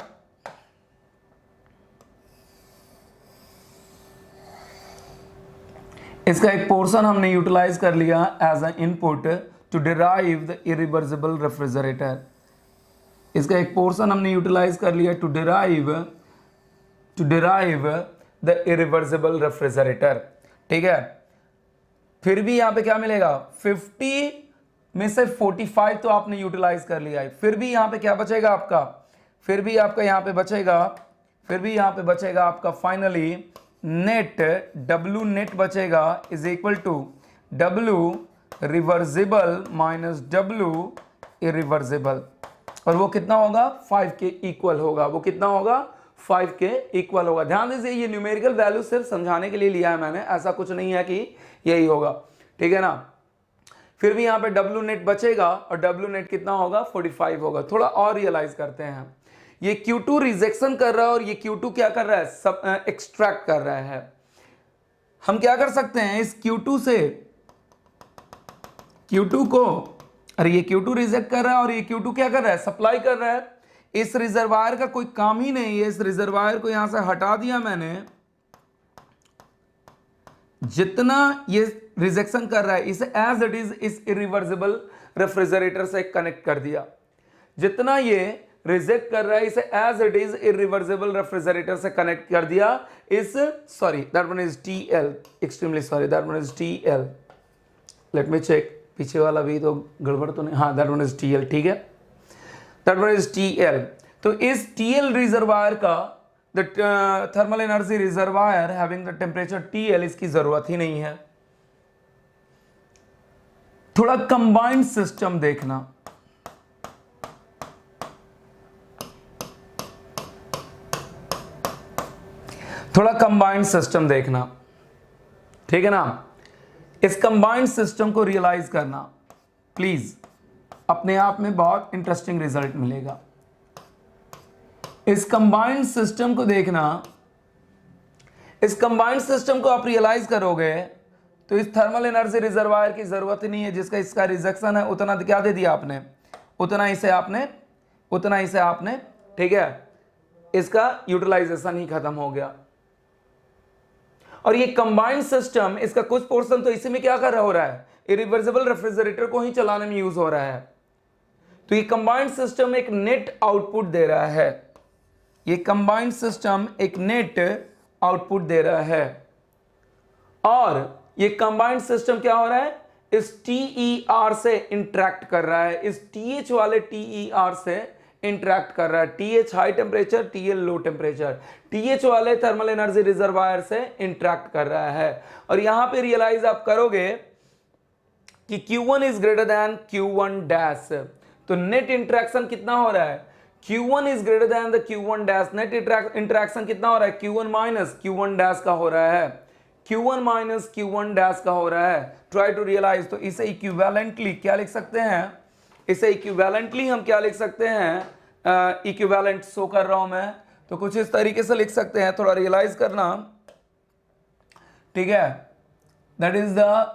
इसका एक पोर्शन हमने यूटिलाइज कर लिया as a input to derive the irreversible refrigerator. इसका एक पोर्शन हमने यूटिलाइज कर लिया to derive the irreversible refrigerator. ठीक है, फिर भी यहां पे क्या मिलेगा, 50 में से 45 तो आपने यूटिलाइज कर लिया है, फिर भी यहां पे क्या बचेगा आपका, फिर भी आपका यहां पे बचेगा आपका फाइनली नेट, W नेट बचेगा is equal to W reversible minus W irreversible, और वो कितना होगा 5 के इक्वल होगा, वो कितना होगा 5 के इक्वल होगा। ध्यान दीजिए, ये न्यूमेरिकल वैल्यू सिर्फ समझाने के लिए लिया है मैंने, ऐसा कुछ नहीं है कि यही होगा। ठीक है ना, फिर भी यहां पे W नेट बचेगा और W नेट कितना होगा 45 होगा। थोड़ा और रियलाइज करते हैं, ये Q2 रिजेक्शन कर रहा है और ये Q2 क्या कर रहा है, सब एक्सट्रैक्ट कर रहा है। हम क्या कर सकते हैं, इस Q2 से Q2 को, अरे ये Q2 रिजेक्ट कर रहा है और ये Q2 क्या कर रहा है, सप्लाई कर रहा है। इस रिजर्वायर का कोई काम ही नहीं है, इस रिजर्वायर को यहां से हटा दिया मैंने, जितना ये रिजेक्शन कर रहा है इसे एज इट इज इस इरिवर्सिबल रेफ्रिजरेटर से कनेक्ट कर दिया, जितना ये रिजेक्ट कर रहा है इसे as it is irreversible refrigerator से कनेक्ट कर दिया। इस sorry that one is TL, extremely sorry that one is TL, let me check, पीछे वाला भी तो गड़बड़ तो नहीं, हाँ दैट वन इज TL। ठीक है, दैट वन इज TL। तो इस TL रिजर्वायर का the thermal energy reservoir having the temperature TL, इसकी जरूरत ही नहीं है। थोड़ा कंबाइंड सिस्टम देखना, थोड़ा कंबाइंड सिस्टम देखना, ठीक है ना। इस कंबाइंड सिस्टम को रियलाइज करना प्लीज, अपने आप में बहुत इंटरेस्टिंग रिजल्ट मिलेगा। इस कंबाइंड सिस्टम को देखना, इस कंबाइंड सिस्टम को आप रियलाइज करोगे तो इस थर्मल एनर्जी रिजर्वायर की जरूरत ही नहीं है, जिसका इसका रिजेक्शन है उतना क्या दे दिया आपने, उतना इसे आपने, ठीक है, इसका यूटिलाइजेशन ही खत्म हो गया। और ये कंबाइंड सिस्टम, इसका कुछ पोर्शन तो इसी में क्या कर रहा हो रहा है, इरिवर्सिबल रेफ्रिजरेटर को ही चलाने में यूज हो रहा है। तो ये कंबाइंड सिस्टम एक नेट आउटपुट दे रहा है, ये कंबाइंड सिस्टम एक नेट आउटपुट दे रहा है। और ये कंबाइंड सिस्टम क्या हो रहा है, इस TER से इंटरेक्ट कर रहा है, इस TH वाले TER से इंटरेक्ट कर रहा है। TH high temperature, TL low temperature, TH वाले थर्मल एनर्जी रिजर्वायर से इंटरेक्ट कर रहा है। और यहां पे रियलाइज आप करोगे कि Q1 is greater then Q1 dash, तो नेट इंटरेक्शन कितना हो रहा है, Q1 is greater then the Q1 dash, net interaction कितना हो रहा है, Q1 माइनस Q1 डैश का हो रहा है, Q1 माइनस Q1 डैश का हो रहा है। Try to realize. तो इसे इक्विवेलेंटली क्या लिख सकते हैं, इसे इक्विवेलेंटली हम क्या लिख सकते हैं, इक्विवेलेंट शो कर रहा हूं मैं, तो कुछ इस तरीके से लिख सकते हैं, थोड़ा रियलाइज करना, ठीक है। That is the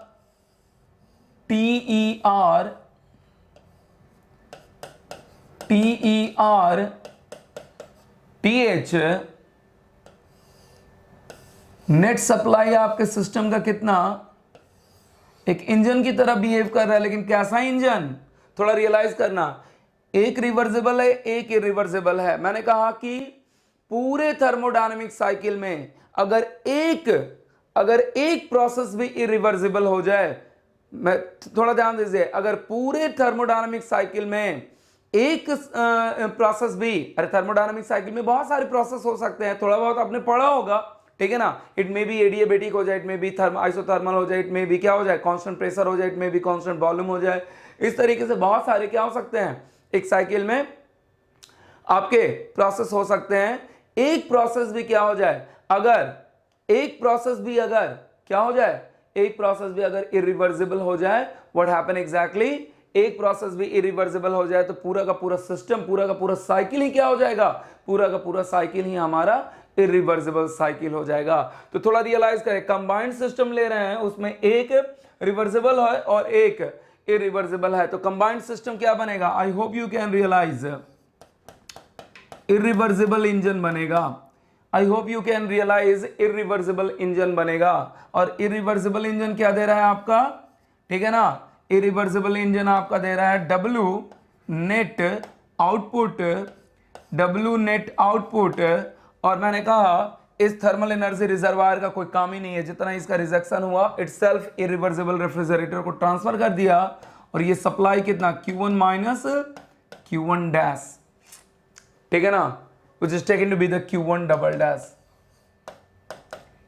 TER TH net supply आपके सिस्टम का कितना, एक इंजन की तरह बिहेव कर रहा है, लेकिन कैसा इंजन, थोड़ा रियलाइज करना, एक रिवर्सिबल है, एक इरिवर्सिबल है। मैंने कहा कि पूरे थर्मोडायनेमिक साइकिल में अगर एक प्रोसेस भी इरिवर्सिबल हो जाए, मैं थोड़ा ध्यान दीजिए, अगर पूरे थर्मोडायनेमिक साइकिल में एक प्रोसेस भी, अरे थर्मोडायनेमिक साइकिल में बहुत सारे प्रोसेस हो सकते हैं, थोड़ा बहुत आपने पढ़ा होगा, ठीक है ना। इट मे बी एडियाबेटिक हो जाए, इट मे बी आइसोथर्मल हो जाए, इट मे बी क्या हो जाए, कांस्टेंट प्रेशर हो जाए, it may be constant volume हो जाए। इस तरीके से बहुत सारे क्या हो सकते हैं एक साइकिल में आपके प्रोसेस हो सकते हैं। एक प्रोसेस भी क्या हो जाए, अगर एक प्रोसेस भी अगर क्या हो जाए, एक प्रोसेस भी अगर इरिवर्सिबल हो जाए, व्हाट हैपन एग्जैक्टली, एक प्रोसेस भी इरिवर्सिबल हो जाए तो पूरा का पूरा सिस्टम, पूरा का पूरा साइकिल ही क्या हो जाएगा, पूरा का पूरा साइकिल ही हमारा इरिवर्सिबल साइकिल हो जाएगा। तो थोड़ा रियलाइज करें, कंबाइंड सिस्टम ले रहे हैं, उसमें एक रिवर्सिबल है और एक इरिवर्सिबल है, तो कंबाइंड सिस्टम क्या बनेगा, I hope you can realize, irreversible engine बनेगा। I hope you can realize irreversible engine बनेगा। और इरिवर्सिबल इंजन क्या दे रहा है आपका, ठीक है ना, इरिवर्सिबल इंजन आपका दे रहा है W नेट आउटपुट, और मैंने कहा इस थर्मल एनर्जी रिजर्वायर का कोई काम ही नहीं है, जितना इसका रिजेक्शन हुआ इटसेल्फ इरिवर्सिबल रेफ्रिजरेटर को ट्रांसफर कर दिया, और ये सप्लाई कितना Q1 माइनस Q1 डैश, ठीक है ना, which is taken to be the Q1 double dash,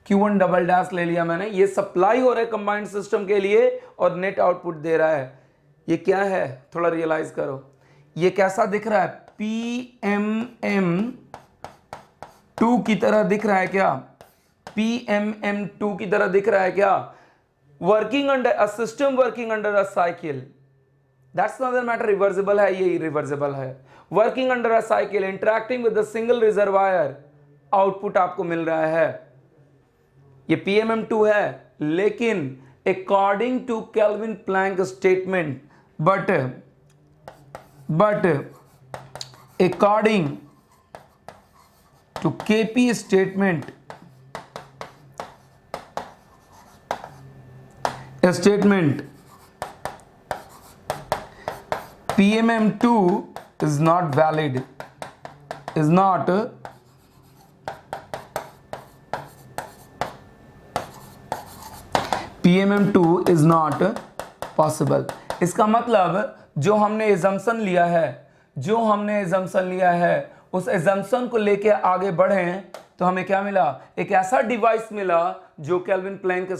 Q1 double dash ले लिया मैंने। ये सप्लाई हो रहा है कंबाइंड सिस्टम के लिए और नेट आउटपुट दे रहा है। ये क्या है, थोड़ा रियलाइज करो, ये कैसा दिख रहा है, PMM2 की तरह दिख रहा है क्या, PMM2 की तरह दिख रहा है क्या, working under a system, working under a cycle, that's not matter, reversible है, ये इरिवर्सिबल है, working under a cycle, interacting with the single reservoir, output आपको मिल रहा है। ये PMM2 है, लेकिन according to Kelvin Planck statement, but according to KP statement, PMM2 is not valid, is not PMM2 is not possible। इसका मतलब जो हमने एजम्पशन लिया है, उस एजम्पशन को लेके आगे बढ़े तो हमें क्या मिला, एक ऐसा डिवाइस मिला जो केल्विन प्लैंक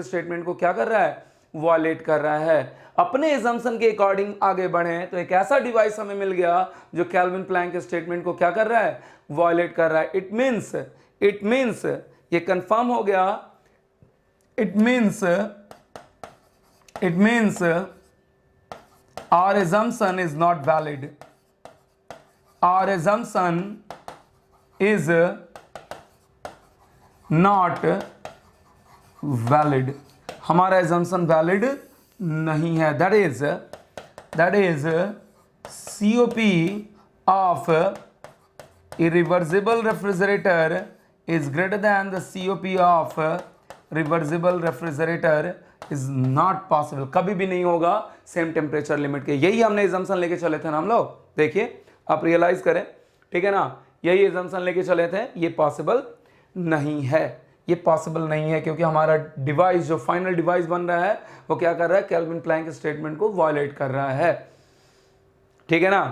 स्टेटमेंट को क्या कर रहा है, वायलेट कर रहा है। अपने एजम्पशन के अकॉर्डिंग आगे बढ़े तो एक ऐसा डिवाइस हमें मिल गया जो केल्विन प्लैंक स्टेटमेंट को क्या कर रहा है, वायलेट कर रहा है। इट मीन्स ये कंफर्म हो गया, it means our assumption is not valid, our assumption is not valid, हमारा assumption valid नहीं है। that is COP of irreversible refrigerator is greater than the COP of reversible refrigerator is not possible, कभी भी नहीं होगा same temperature limit के। यही हमने एजम्पशन लेके चले थे ना हम लोग, देखिए आप रियलाइज करें, ठीक है ना, यही एजम्पशन लेके चले थे। ये पॉसिबल नहीं है, ये पॉसिबल नहीं है क्योंकि हमारा डिवाइस जो फाइनल डिवाइस बन रहा है वो क्या कर रहा है, केल्विन प्लैंक स्टेटमेंट को वायलेट कर रहा है, ठीक है ना।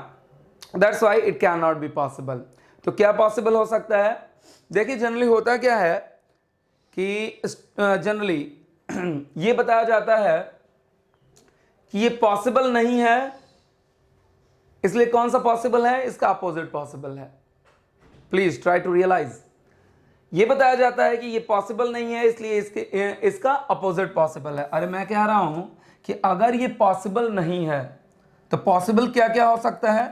That's why it can not be possible. तो क्या पॉसिबल हो सकता है, देखिए जनरली होता क्या है कि जनरली ये बताया जाता है कि ये पॉसिबल नहीं है, इसलिए कौन सा पॉसिबल है, इसका अपोजिट पॉसिबल है। प्लीज ट्राई टू रियलाइज, ये बताया जाता है कि ये पॉसिबल नहीं है इसलिए इसका अपोजिट पॉसिबल है। अरे मैं कह रहा हूं कि अगर ये पॉसिबल नहीं है तो पॉसिबल क्या क्या हो सकता है,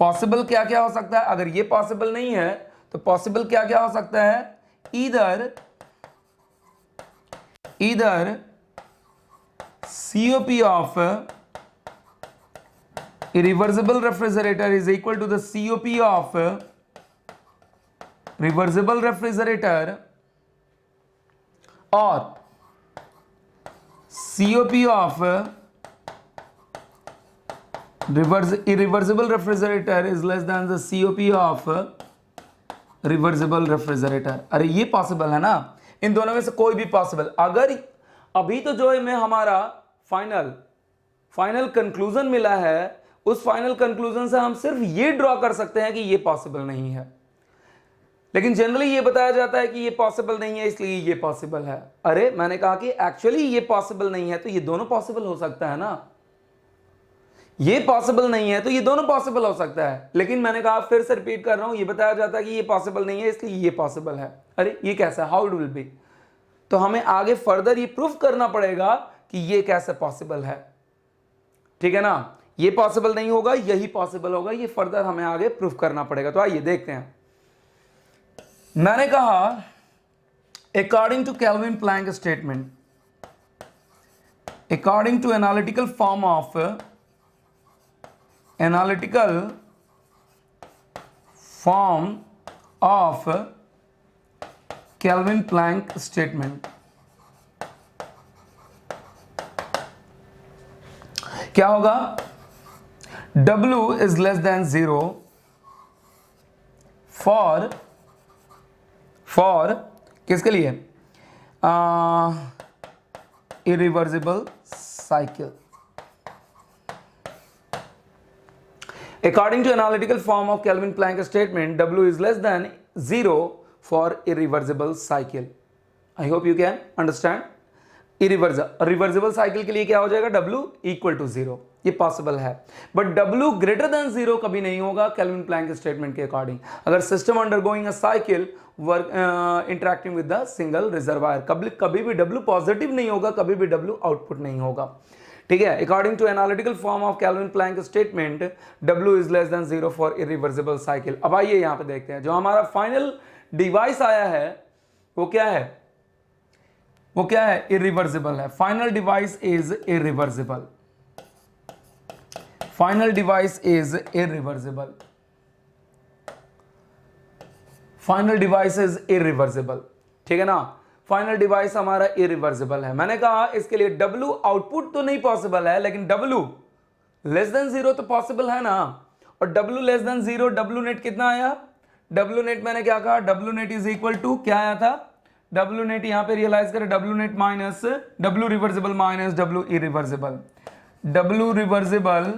पॉसिबल क्या क्या हो सकता है, अगर ये पॉसिबल नहीं है तो पॉसिबल क्या क्या हो सकता है, either COP of irreversible refrigerator is equal to the COP of reversible refrigerator, or COP of irreversible refrigerator is less than the COP of reversible refrigerator. अरे ये पॉसिबल है ना, इन दोनों में से कोई भी पॉसिबल। अगर अभी तो जो है में हमारा फाइनल कंक्लूजन मिला है, उस फाइनल कंक्लूजन से हम सिर्फ ये ड्रॉ कर सकते हैं कि ये पॉसिबल नहीं है, लेकिन जनरली ये बताया जाता है कि ये पॉसिबल नहीं है इसलिए ये पॉसिबल है। अरे मैंने कहा कि एक्चुअली ये पॉसिबल नहीं है तो ये दोनों पॉसिबल हो सकता है ना, ये पॉसिबल नहीं है तो ये दोनों पॉसिबल हो सकता है। लेकिन मैंने कहा, फिर से रिपीट कर रहा हूं, ये बताया जाता है कि ये पॉसिबल नहीं है इसलिए ये पॉसिबल है। अरे ये कैसा, हाउ इट विल बी, तो हमें आगे फर्दर ये प्रूफ करना पड़ेगा कि ये कैसे पॉसिबल है, ठीक है ना। ये पॉसिबल नहीं होगा, यही पॉसिबल होगा, ये फर्दर हमें आगे प्रूफ करना पड़ेगा। तो आइए देखते हैं। मैंने कहा according to Kelvin Planck statement, according to analytical form of Kelvin Planck statement, क्या होगा, W is less than 0 for किसके लिए, irreversible cycle। According to analytical form of Kelvin Planck statement, W is less than 0 for irreversible cycle. I hope you can understand. Reversible cycle के लिए क्या हो जाएगा, W equal to 0, ये possible है। But W greater than 0 कभी नहीं होगा केल्विन प्लैंक स्टेटमेंट के अकॉर्डिंग। अगर system undergoing a cycle work interacting with the single reservoir, कभी भी W पॉजिटिव नहीं होगा, कभी भी W आउटपुट नहीं होगा, ठीक है। According to analytical form of Kelvin Planck statement, W is less than 0 for irreversible cycle. अब आइए यहां पे देखते हैं, जो हमारा फाइनल डिवाइस आया है वो क्या है, वो क्या है, इरिवर्सिबल है। Final device is irreversible, final device is irreversible, final device is irreversible, ठीक है ना। फाइनल डिवाइस हमारा इरिवर्सिबल है। मैंने कहा इसके लिए W आउटपुट तो नहीं पॉसिबल है, लेकिन W लेस देन 0 तो पॉसिबल है ना। और W less than 0, W net कितना आया, W नेट मैंने क्या कहा, W net is equal to क्या आया था, W नेट यहां पे रियलाइज करें, W net minus W reversible minus W irreversible, W reversible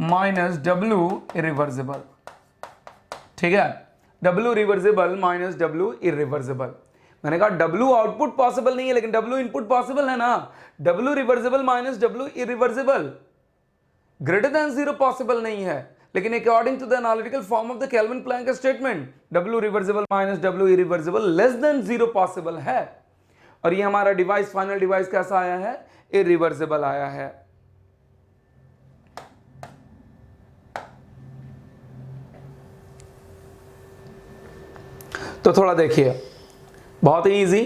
minus W irreversible, ठीक है, W reversible minus W irreversible. मैंने कहा W आउटपुट पॉसिबल नहीं है लेकिन W इनपुट पॉसिबल है ना। W reversible minus W irreversible, greater than 0 possible नहीं है, लेकिन according to the analytical form of the Kelvin Planck statement W reversible minus W irreversible less than 0 possible है। और ये हमारा डिवाइस, फाइनल डिवाइस कैसा आया है? इरिवर्सिबल आया है। तो थोड़ा देखिए, बहुत ही easy,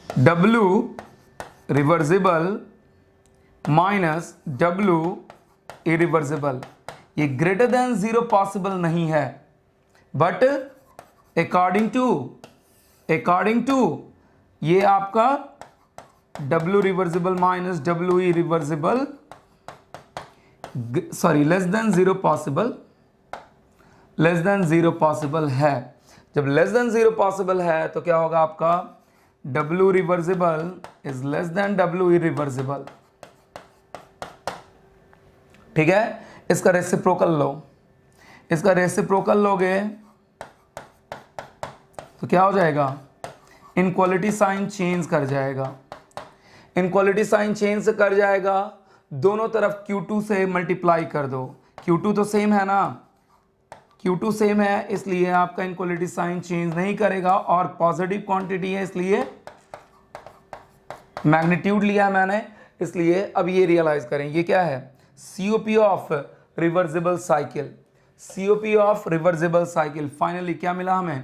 W reversible minus W irreversible, ये ग्रेटर देन 0 पॉसिबल नहीं है, बट अकॉर्डिंग टू ये आपका W reversible minus W irreversible, sorry less than 0 possible, less than 0 possible है। जब लेस देन 0 पॉसिबल है तो क्या होगा आपका? W reversible is less then W irreversible. ठीक है, इसका रेसिप्रोकल लो, इसका रेसिप्रोकल लोगे तो क्या हो जाएगा? इनक्वालिटी साइन चेंज कर जाएगा, इनक्वालिटी साइन चेंज से कर जाएगा, दोनों तरफ Q2 से मल्टीप्लाई कर दो, Q2 तो सेम है ना, Q2 सेम है इसलिए आपका इनक्वालिटी साइन चेंज नहीं करेगा, और पॉजिटिव क्वांटिटी है इसलिए मैग्नीट्यूड लिया मैंने, इसलिए अब ये रियलाइज करें ये क्या है? COP of reversible cycle, COP of reversible cycle. Finally क्या मिला हमें?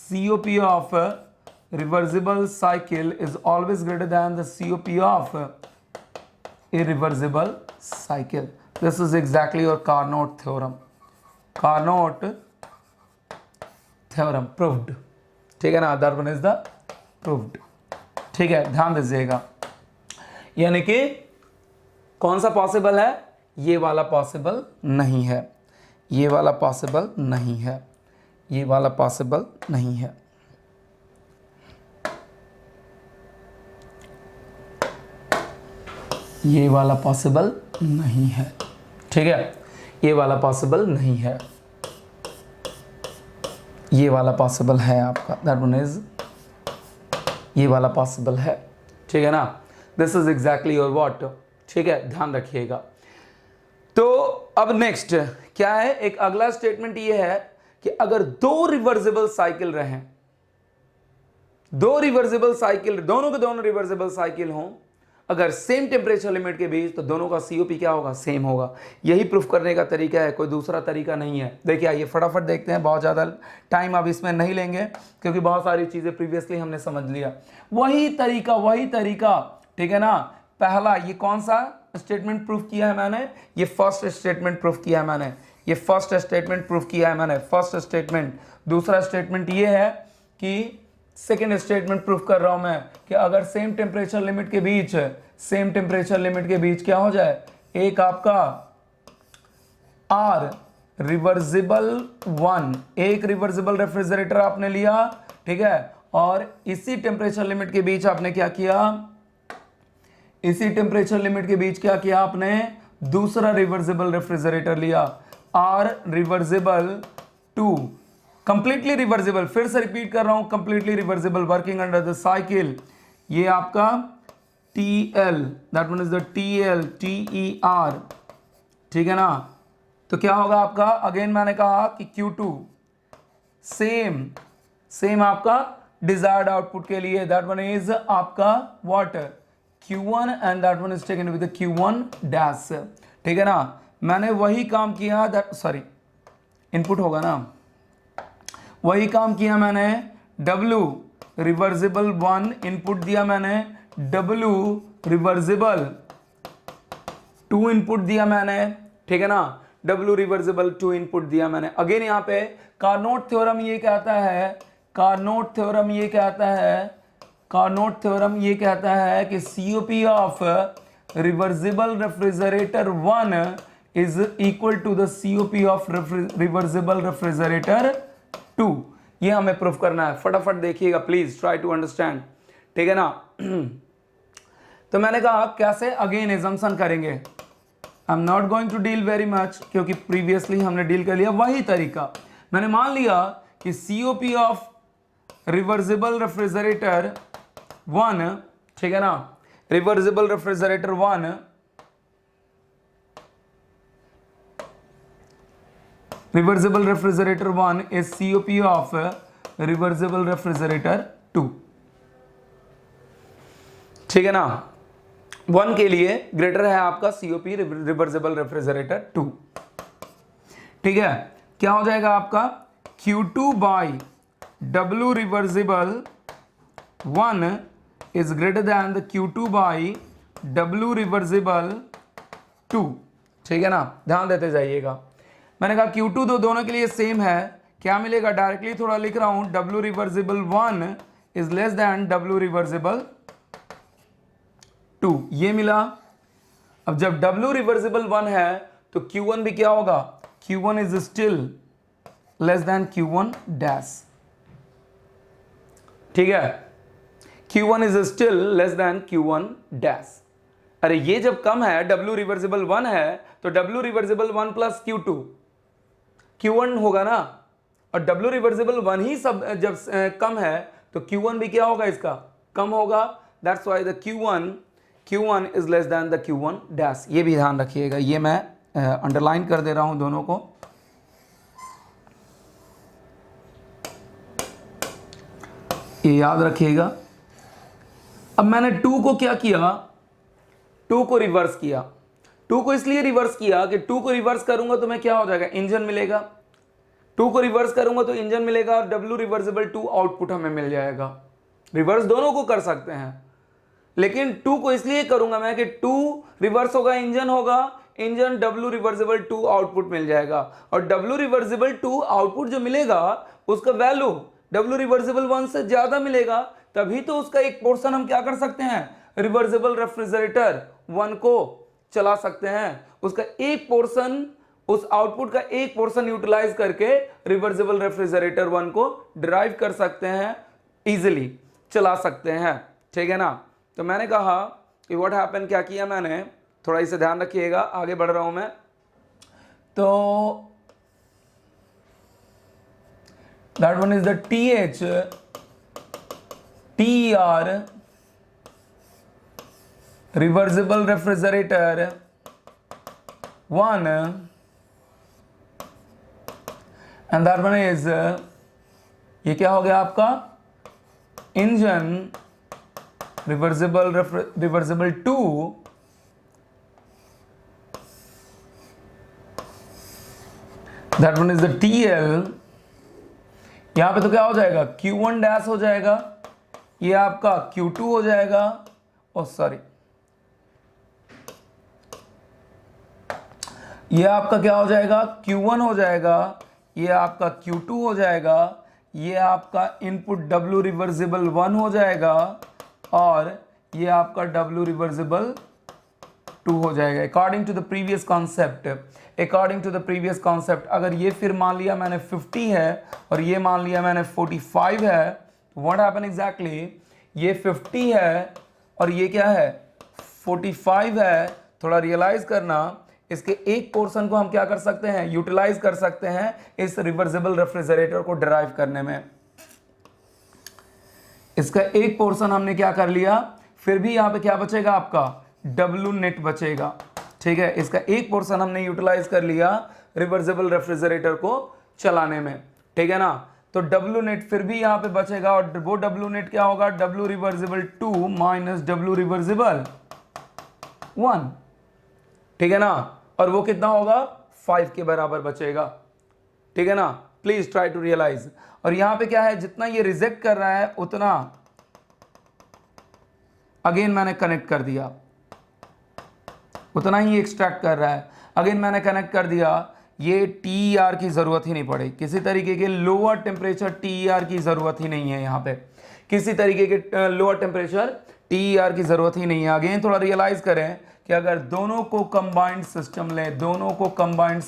COP of reversible cycle is always greater than the COP of irreversible cycle. This is exactly your Carnot theorem, Carnot theorem proved. ठीक है ना, that one is the proved. ठीक है, ध्यान दीजिएगा, यानी कि कौन सा पॉसिबल है? ये वाला पॉसिबल नहीं है, ये वाला पॉसिबल नहीं है, ये वाला पॉसिबल नहीं है। ये वाला पॉसिबल नहीं है। ठीक है, ये वाला पॉसिबल नहीं है, ये वाला पॉसिबल है आपका, दैट वन इज, ये वाला पॉसिबल है। ठीक है ना, this is exactly your what. ठीक है, ध्यान रखिएगा। तो अब नेक्स्ट क्या है? एक अगला स्टेटमेंट ये है कि अगर दो रिवर्सिबल साइकिल रहें, दो रिवर्सिबल साइकिल, दोनों के दोनों रिवर्सिबल साइकिल हों, अगर सेम टेम्परेचर लिमिट के बीच, तो दोनों का COP क्या होगा? सेम होगा। यही प्रूफ करने का तरीका है, कोई दूसरा तरीका नहीं है। देखिए आइए फटाफट देखते हैं, बहुत ज़्यादा टाइम अब इसमें नहीं लेंगे क्योंकि बहुत सारी चीज़ें प्रीवियसली हमने समझ लिया। वही तरीका, ठीक है ना। पहला ये कौन सा स्टेटमेंट प्रूफ किया है मैंने? ये फर्स्ट स्टेटमेंट प्रूफ किया है मैंने, ये फर्स्ट स्टेटमेंट प्रूफ किया है मैंने, फर्स्ट स्टेटमेंट। दूसरा स्टेटमेंट ये है कि सेकेंड स्टेटमेंट प्रूफ कर रहा हूं मैं कि अगर सेम टेम्परेचर लिमिट के बीच, सेम टेम्परेचर लिमिट के बीच क्या हो जाए? एक आपका R रिवर्सिबल 1, एक रिवर्सिबल रेफ्रिजरेटर आपने लिया, ठीक है, और इसी टेम्परेचर लिमिट के बीच आपने क्या किया? इसी टेम्परेचर लिमिट के बीच क्या किया आपने? दूसरा रिवर्सिबल रेफ्रिजरेटर लिया, R रिवर्सिबल 2, कंप्लीटली रिवर्सिबल। फिर से रिपीट कर रहा हूं, completely reversible, working under the cycle. ये आपका TL, that one is the TL, TER, ठीक है ना। तो क्या होगा आपका? अगेन मैंने कहा कि Q2 सेम आपका डिजायर्ड आउटपुट के लिए, दैट वन इज आपका what? Q1 and that one is taken with the Q1 dash, ठीक है ना। मैंने वही काम किया, दैट सॉरी इनपुट होगा ना, वही काम किया मैंने। W रिवर्सिबल 1 इनपुट दिया मैंने, W रिवर्सिबल 2 इनपुट दिया मैंने, ठीक है ना। W रिवर्सिबल 2 इनपुट दिया मैंने। अगेन यहाँ पे कार्नोट थ्योरम ये कहता है, कार्नोट थ्योरम ये कहता है, कार्नोट थ्योरम ये कहता है कि COP of reversible refrigerator 1 is equal to the COP of reversible refrigerator 2। ये हमें प्रूफ करना है, फटाफट देखिएगा प्लीज, ट्राई टू अंडरस्टैंड, ठीक है ना। तो मैंने कहा कैसे? अगेन एजम्पशन करेंगे, I am not going to deal very much क्योंकि प्रीवियसली हमने डील कर लिया। वही तरीका, मैंने मान लिया कि COP ऑफ रिवर्सिबल रेफ्रिजरेटर 1, ठीक है ना, reversible refrigerator 1 reversible refrigerator 1 is COP of reversible refrigerator 2, ठीक है ना, 1 के लिए ग्रेटर है आपका COP रिवर्सिबल रेफ्रिजरेटर 2, ठीक है। क्या हो जाएगा आपका Q2 by W reversible 1 is greater than the Q2 by W reversible 2, ठीक है ना, ध्यान देते जाइएगा। मैंने कहा Q2 दोनों के लिए सेम है, क्या मिलेगा, डायरेक्टली थोड़ा लिख रहा हूं, W reversible 1 is less then W reversible 2, ये मिला। अब जब W रिवर्सिबल 1 है तो Q1 भी क्या होगा, Q1 is still less than Q1 dash, ठीक है, Q1 is still less than Q1 dash. अरे ये जब कम है, W रिवर्सिबल 1 है तो W रिवर्सिबल 1 प्लस Q1 होगा ना, और W रिवर्सिबल 1 ही सब जब कम है तो Q1 भी क्या होगा, इसका कम होगा। That's why the Q1 is less then the Q1 dash, ये भी ध्यान रखिएगा, ये मैं अंडरलाइन कर दे रहा हूं दोनों को। ये याद रखिएगा। अब मैंने 2 को क्या किया, 2 को रिवर्स किया। 2 को इसलिए रिवर्स किया कि 2 को रिवर्स करूंगा तो मैं क्या हो जाएगा, इंजन मिलेगा। 2 को रिवर्स करूंगा तो इंजन मिलेगा और W रिवर्सिबल 2 आउटपुट हमें मिल जाएगा। रिवर्स दोनों को कर सकते हैं, लेकिन 2 को इसलिए करूंगा मैं कि 2 रिवर्स होगा, इंजन W रिवर्सिबल 2 आउटपुट मिल जाएगा, और W रिवर्सिबल 2 आउटपुट जो मिलेगा उसका वैल्यू W रिवर्सिबल 1 से ज्यादा मिलेगा, तभी तो उसका एक पोर्शन हम क्या कर सकते हैं, रिवर्सिबल रेफ्रिजरेटर 1 को चला सकते हैं। उसका एक पोर्शन, उस आउटपुट का एक पोर्शन यूटिलाइज करके रिवर्सिबल रेफ्रिजरेटर 1 को डिराइव कर सकते हैं, इजीली चला सकते हैं, ठीक है ना। तो मैंने कहा कि व्हाट हैपन, क्या किया मैंने, थोड़ा इसे ध्यान रखिएगा, आगे बढ़ रहा हूं मैं। तो that one is the TR reversible refrigerator 1 and that one is, ये क्या हो गया आपका, engine reversible 2 that one is the TL। यहां पे तो क्या हो जाएगा, Q1 डैश हो जाएगा, ये आपका Q2 हो जाएगा, ओ सॉरी, ये आपका क्या हो जाएगा, Q1 हो जाएगा, ये आपका Q2 हो जाएगा, ये आपका इनपुट W रिवर्सिबल 1 हो जाएगा, और ये आपका W रिवर्सिबल 2 हो जाएगा। According to the previous concept, अगर ये फिर मान लिया मैंने 50 है और ये मान लिया मैंने 45 है, व्हाट हैपन एग्जैक्टली, ये 50 है और ये क्या है, 45 है। थोड़ा रियलाइज करना, इसके एक पोर्शन को हम क्या कर सकते हैं, यूटिलाइज कर सकते हैं इस रिवर्सिबल रेफ्रिजरेटर को डिराइव करने में। इसका एक पोर्शन हमने क्या कर लिया, फिर भी यहां पे क्या बचेगा आपका, W नेट बचेगा, ठीक है। इसका एक पोर्शन हमने यूटिलाइज कर लिया रिवर्सिबल रेफ्रिजरेटर को चलाने में, ठीक है ना। तो W नेट फिर भी यहां पे बचेगा, और वो W नेट क्या होगा, W reversible 2 minus W reversible 1, ठीक है ना, और वो कितना होगा, 5 के बराबर बचेगा, ठीक है ना। Please try to realise. और यहां पे क्या है, जितना ये रिजेक्ट कर रहा है उतना अगेन मैंने कनेक्ट कर दिया, उतना ही एक्सट्रैक्ट कर रहा है, अगेन मैंने कनेक्ट कर दिया। ये TER की जरूरत ही नहीं पड़ी, किसी तरीके के लोअर टेम्परेचर TER की जरूरत ही नहीं है, यहाँ पे किसी तरीके के लोअर टेम्परेचर TER की जरूरत ही नहीं है। अगेन थोड़ा रियलाइज करें कि अगर दोनों को कंबाइंड सिस्टम लें, दोनों को कंबाइंड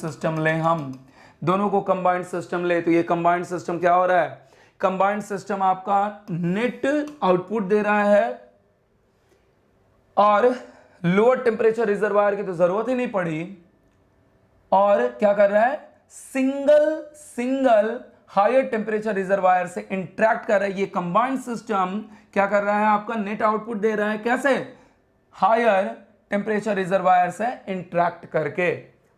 सिस्टम ले, तो ये कंबाइंड सिस्टम क्या हो रहा है, कंबाइंड सिस्टम आपका नेट आउटपुट दे रहा है, और लोअर टेम्परेचर रिजर्वायर की तो जरूरत ही नहीं पड़ी, और क्या कर रहा है, सिंगल हायर टेम्परेचर रिजर्वायर से इंटरेक्ट कर रहा है, ये कंबाइंड सिस्टम क्या कर रहा है, आपका नेट आउटपुट दे रहा है, कैसे, हायर टेम्परेचर रिजर्वायर से इंटरेक्ट करके,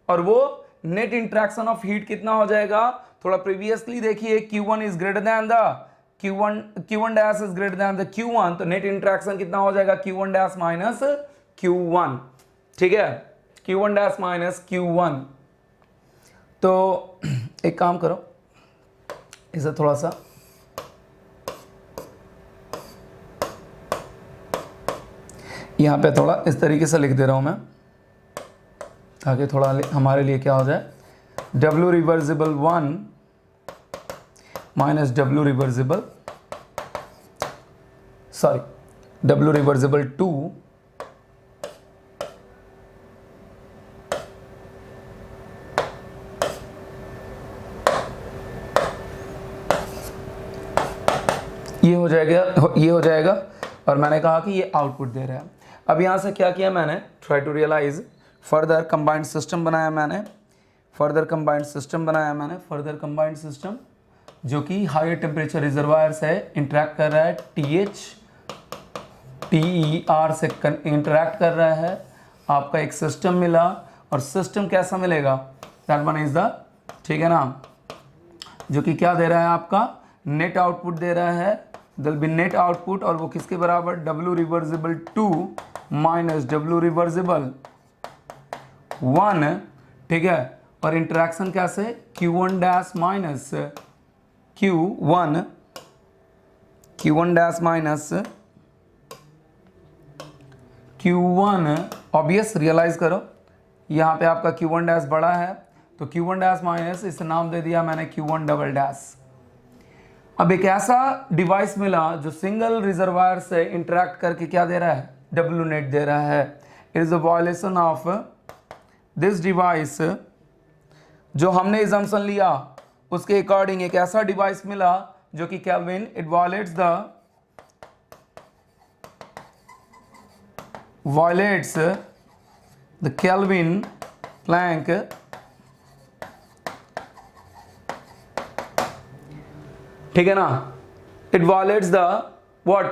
और वो नेट इंटरेक्शन ऑफ हीट कितना हो जाएगा, थोड़ा प्रीवियसली देखिए, Q1 is greater then the Q1 dash is greater then the Q1, तो नेट इंटरेक्शन कितना हो जाएगा, Q1 डैश माइनस Q1, ठीक है, Q1 डैश माइनस Q1। तो एक काम करो, इसे थोड़ा सा यहाँ पे थोड़ा इस तरीके से लिख दे रहा हूँ मैं, ताकि थोड़ा हमारे लिए क्या हो जाए, W reversible 1 minus W reversible, sorry W reversible 2 ये हो जाएगा, और मैंने कहा कि ये आउटपुट दे रहा है। अब यहाँ से क्या किया मैंने, try to realise, further combined system बनाया मैंने, फर्दर कंबाइंड सिस्टम जो कि हायर टेम्परेचर रिजर्वायर से इंटरेक्ट कर रहा है, TER से इंटरेक्ट कर रहा है, आपका एक सिस्टम मिला, और सिस्टम कैसा मिलेगा, दैट वन इज द, ठीक है ना, जो कि क्या दे रहा है, आपका नेट आउटपुट दे रहा है, दिल बी नेट आउटपुट, और वो किसके बराबर, W reversible 2 minus W reversible 1, ठीक है, और इंटरेक्शन कैसे, Q1 dash minus Q1 dash minus Q1, obvious, realise करो, यहाँ पे आपका Q1 डैश बड़ा है, तो Q1 डैश माइनस, इसे नाम दे दिया मैंने Q1 डबल डैश। अब एक ऐसा डिवाइस मिला जो सिंगल रिजर्वायर से इंटरेक्ट करके क्या दे रहा है, W नेट दे रहा है, it is a violation of this device, जो हमने एजम्पशन लिया उसके अकॉर्डिंग एक ऐसा डिवाइस मिला जो कि Kelvin, it violates the Kelvin Planck, ठीक है ना, it violates the what,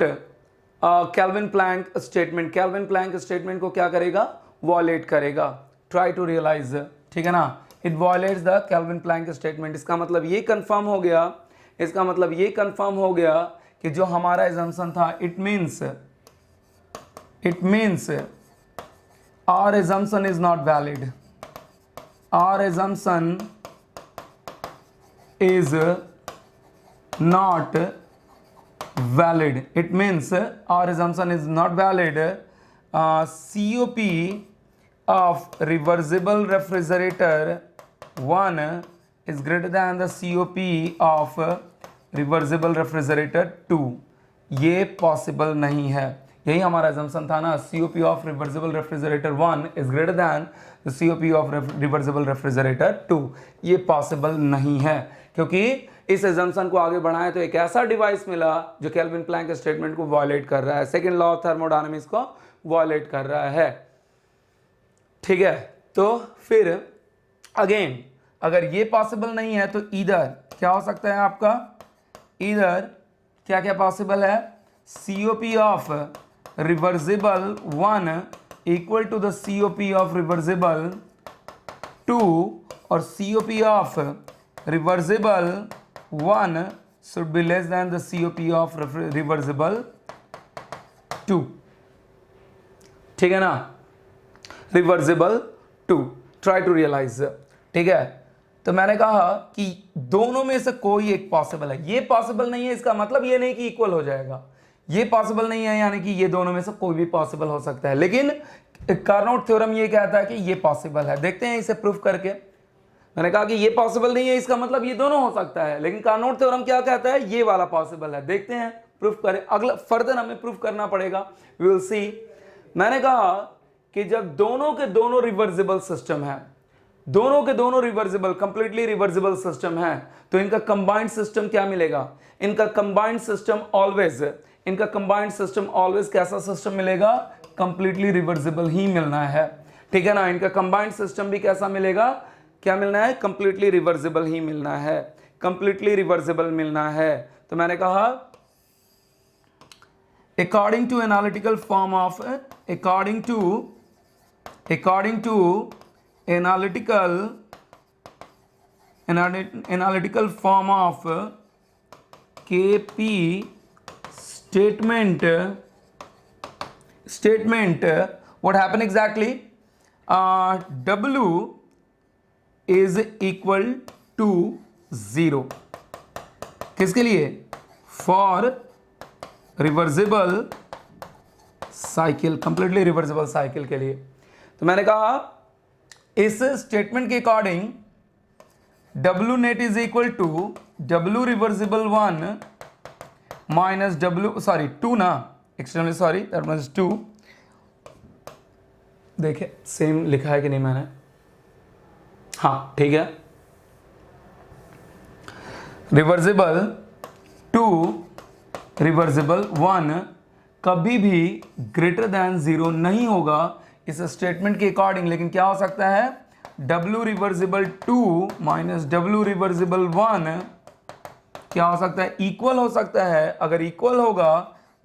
Kelvin Planck statement, Kelvin Planck statement को क्या करेगा, वॉलेट करेगा, ट्राई टू रियलाइज, ठीक है ना, it violates the Kelvin Planck statement. इसका मतलब ये कंफर्म हो गया, कि जो हमारा एजम्पशन था, it means our assumption is not valid, our assumption is not valid, it means our assumption is not valid, COP of reversible refrigerator 1 is greater than the COP of reversible refrigerator 2, ये possible नहीं है, यही हमारा assumption था ना, COP of reversible refrigerator 1 is greater than the COP of reversible refrigerator 2, ये possible नहीं है, क्योंकि इस एजम्पशन को आगे बढ़ाएं तो एक ऐसा डिवाइस मिला जो केल्विन प्लैंक स्टेटमेंट को वायलेट कर रहा है, सेकंड लॉ ऑफ थर्मोडायनामिक्स को वायलेट कर रहा है, ठीक है। तो फिर अगेन अगर ये पॉसिबल नहीं है तो इधर क्या हो सकता है आपका, इधर क्या क्या पॉसिबल है, COP of reversible 1 equal to the COP of reversible 2, और COP of reversible 1 should be less than the COP of reversible 2, ठीक है ना, रिवर्सिबल 2, ट्राई टू रियलाइज, ठीक है। तो मैंने कहा कि दोनों में से कोई एक पॉसिबल है, ये पॉसिबल नहीं है, इसका मतलब ये नहीं कि इक्वल हो जाएगा, ये पॉसिबल नहीं है यानी कि ये दोनों में से कोई भी पॉसिबल हो सकता है, लेकिन कार्नोट थ्योरम ये कहता है कि ये पॉसिबल है। देखते हैं इसे प्रूफ करके, मैंने कहा कि ये पॉसिबल नहीं है, इसका मतलब ये दोनों हो सकता है, लेकिन कार्नोट थ्योरम क्या कहता है, ये वाला पॉसिबल है। देखते हैं प्रूफ करें, अगला फर्दर हमें प्रूफ करना पड़ेगा, वी विल सी। मैंने कहा कि जब दोनों के दोनों रिवर्सिबल सिस्टम है, दोनों के दोनों रिवर्सिबल, कंप्लीटली रिवर्सिबल सिस्टम है, तो इनका कंबाइंड सिस्टम क्या मिलेगा, इनका कंबाइंड सिस्टम ऑलवेज कैसा सिस्टम मिलेगा, कंप्लीटली रिवर्सिबल ही मिलना है, ठीक है ना। इनका कंबाइंड सिस्टम भी कैसा मिलेगा, क्या मिलना है, कंप्लीटली रिवर्सिबल ही मिलना है। कंप्लीटली रिवर्सिबल मिलना है। तो मैंने कहा according to analytical form of according to analytical form of KP statement what happened exactly? W is equal to 0 किसके लिए? For reversible cycle, completely reversible cycle के लिए। तो मैंने कहा इस स्टेटमेंट के according W net is equal to W reversible 1 minus W 2 ना, एक्सटर्नली सॉरी, दैट मींस 2। देखिए सेम लिखा है कि नहीं मैंने? हाँ ठीक है। रिवर्सिबल 2 रिवर्सिबल 1 कभी भी ग्रेटर देन 0 नहीं होगा इस स्टेटमेंट के अकॉर्डिंग। लेकिन क्या हो सकता है? W reversible 2 minus W reversible 1 क्या हो सकता है? इक्वल हो सकता है। अगर इक्वल होगा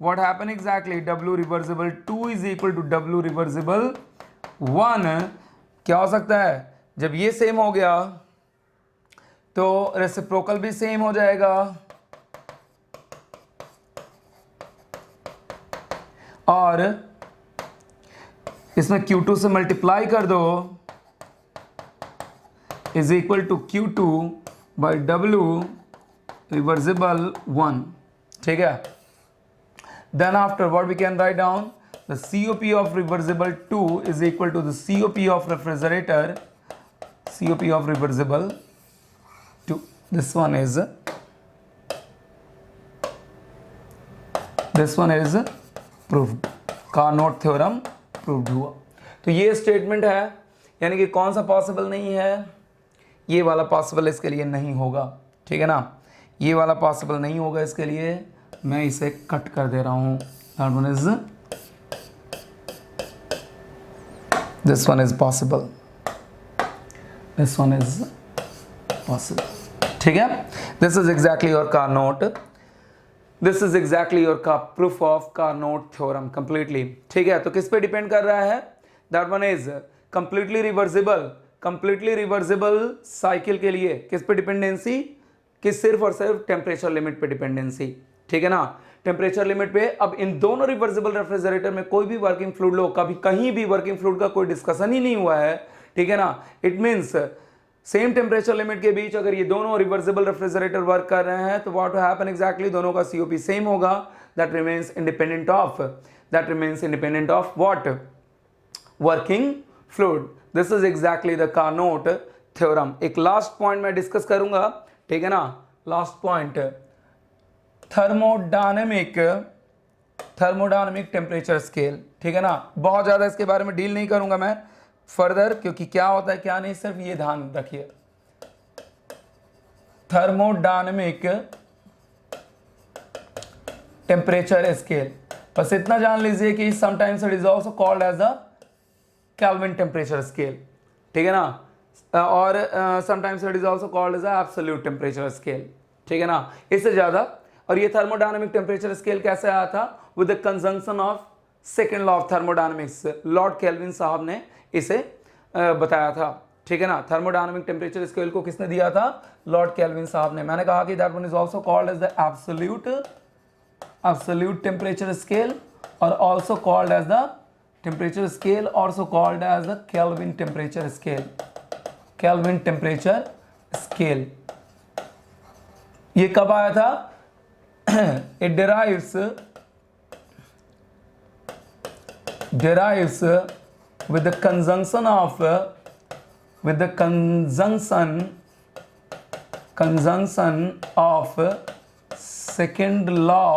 what happen exactly? W reversible 2 is equal to W reversible 1। क्या हो सकता है? जब ये सेम हो गया तो रेसिप्रोकल भी सेम हो जाएगा और इसमें Q2 से मल्टीप्लाई कर दो is equal to Q2 by W reversible 1। ठीक है। Then after what we can write down? The COP of reversible 2 is equal to the COP of refrigerator, COP of reversible 2। this one is proved, Carnot theorem proved हुआ। तो ये statement है, यानी कि कौन सा पॉसिबल नहीं है? ये वाला पॉसिबल इसके लिए नहीं होगा। ठीक है ना, ये वाला पॉसिबल नहीं होगा इसके लिए, मैं इसे कट कर दे रहा हूं। That one is, this one is possible, this one is possible. ठीक है, this is exactly your Carnot, this is exactly your का proof of Carnot theorem completely. ठीक है, तो किस पे डिपेंड कर रहा है? That one is completely reversible, completely reversible cycle के लिए किस पे डिपेंडेंसी? कि सिर्फ और सिर्फ टेम्परेचर लिमिट पे डिपेंडेंसी। ठीक है ना, टेम्परेचर लिमिट पे। अब इन दोनों रिवर्सिबल रेफ्रिजरेटर में कोई भी वर्किंग फ्लूइड लो, कभी कहीं भी वर्किंग फ्लूइड का कोई डिस्कशन ही नहीं हुआ है। ठीक है ना, it means same temperature limit के बीच अगर ये दोनों रिवर्सिबल रेफ्रिजरेटर वर्क कर रहे हैं तो व्हाट हैपन एग्जैक्टली? दोनों का COP सेम होगा। That remains independent of what? Working fluid. This is exactly the Carnot theorem. एक लास्ट पॉइंट मैं डिस्कस करूंगा। ठीक है ना, last point, thermodynamic temperature scale. ठीक है ना, बहुत ज्यादा इसके बारे में डील नहीं करूंगा मैं फर्दर, क्योंकि क्या होता है क्या नहीं, सिर्फ ये ध्यान रखिए। थर्मोडायनेमिक टेम्परेचर स्केल, बस इतना जान लीजिए कि sometimes it is also called as the Kelvin temperature scale. ठीक है ना, और sometimes it is also called as the absolute temperature scale. ठीक है ना, इससे ज्यादा। और ये थर्मोडायनेमिक टेम्परेचर स्केल कैसे आया था? With the conjunction of second law of thermodynamics, Lord kelvin साहब ने इसे बताया था। ठीक है ना, थर्मोडायनेमिक टेम्परेचर स्केल को किसने दिया था? लॉर्ड केल्विन साहब ने। मैंने कहा कि that one is also called as the absolute temperature scale, और also called as the temperature scale, also called as the Kelvin temperature scale, Kelvin temperature scale. ये कब आया था? It derives with the conjunction of second law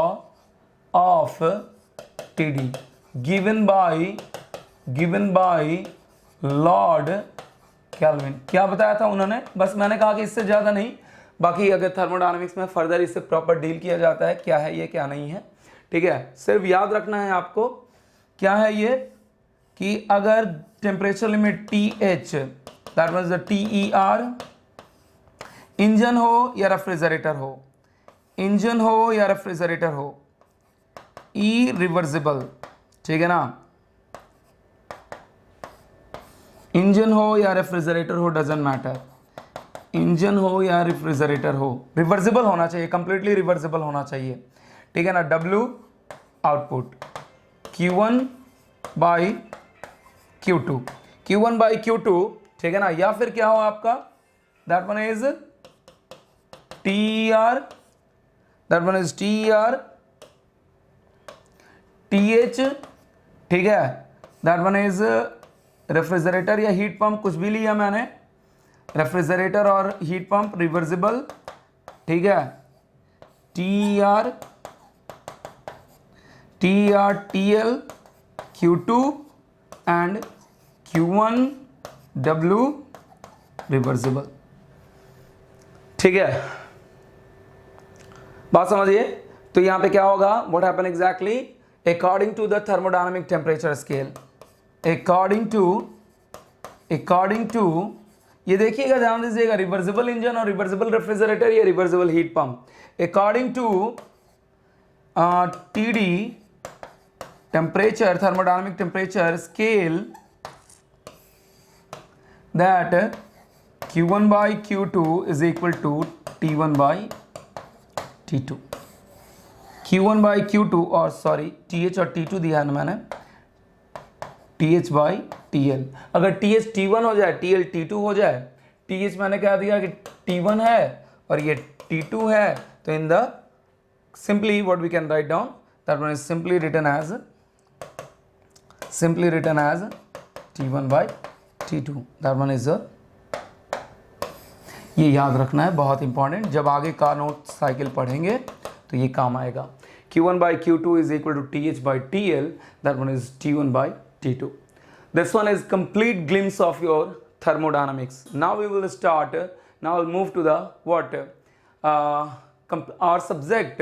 of TD given by Lord kelvin. क्या बताया था उन्होंने? बस मैंने कहा कि इससे ज्यादा नहीं, बाकी अगर थर्मोडायनेमिक्स में फर्दर इससे प्रॉपर डील किया जाता है क्या है ये क्या नहीं है। ठीक है, सिर्फ याद रखना है आपको क्या है ये, कि अगर temperature limit TH, that was the TER engine हो या रेफ्रिजरेटर हो, इंजन हो या रेफ्रिजरेटर हो, इरिवर्सिबल, ठीक है ना, इंजन हो या रेफ्रिजरेटर हो, डजंट मैटर, इंजन हो या रेफ्रिजरेटर हो, रिवर्सिबल होना चाहिए, कंप्लीटली रिवर्सिबल होना चाहिए, ठीक है ना। W output Q1 by Q2, Q1 by Q2, ठीक है ना, या फिर क्या हो आपका, that one is TR, that one is TR TH, ठीक है, दैट वन इज रेफ्रिजरेटर या हीट पंप, कुछ भी लिया मैंने, रेफ्रिजरेटर और हीट पंप रिवर्सिबल, ठीक है, TR TL Q2 and Q1 W reversible, ठीक है, बात समझिए। तो यहां पे क्या होगा, what happen exactly, according to the thermodynamic temperature scale, according to ये देखिएगा, ध्यान दीजिएगा, रिवर्सिबल इंजन और रिवर्सिबल रेफ्रिजरेटर या reversible heat pump, according to TD temperature, thermodynamic temperature scale, that Q1 by Q2 is equal to T1 by T2, Q1 by Q2 और sorry TH और T2 दिया है ना मैंने, TH by TL, अगर TH T1 हो जाए, TL T2 हो जाए, TH मैंने क्या दिया कि T1 है और ये T2 है, तो in the simply what we can write down, that one is simply written as T1 by T2, that one is ये याद रखना है, बहुत इंपॉर्टेंट, जब आगे कार्नोट साइकिल पढ़ेंगे तो ये काम आएगा। Q1 by Q2 is equal to TH by TL, that one is T1 by T2. This one is complete glimpse of your thermodynamics. Now we will start, now we'll move to the what, our subject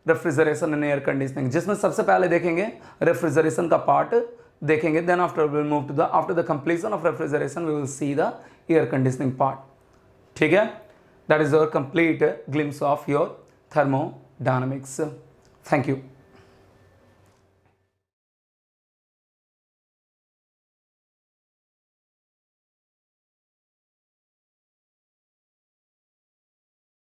refrigeration and air conditioning, जिसमें सबसे पहले देखेंगे refrigeration का part देखेंगे, then after will move to the, after the completion of refrigeration we will see the air conditioning part, ठीक है। That is your complete glimpse of your thermodynamics. Thank you.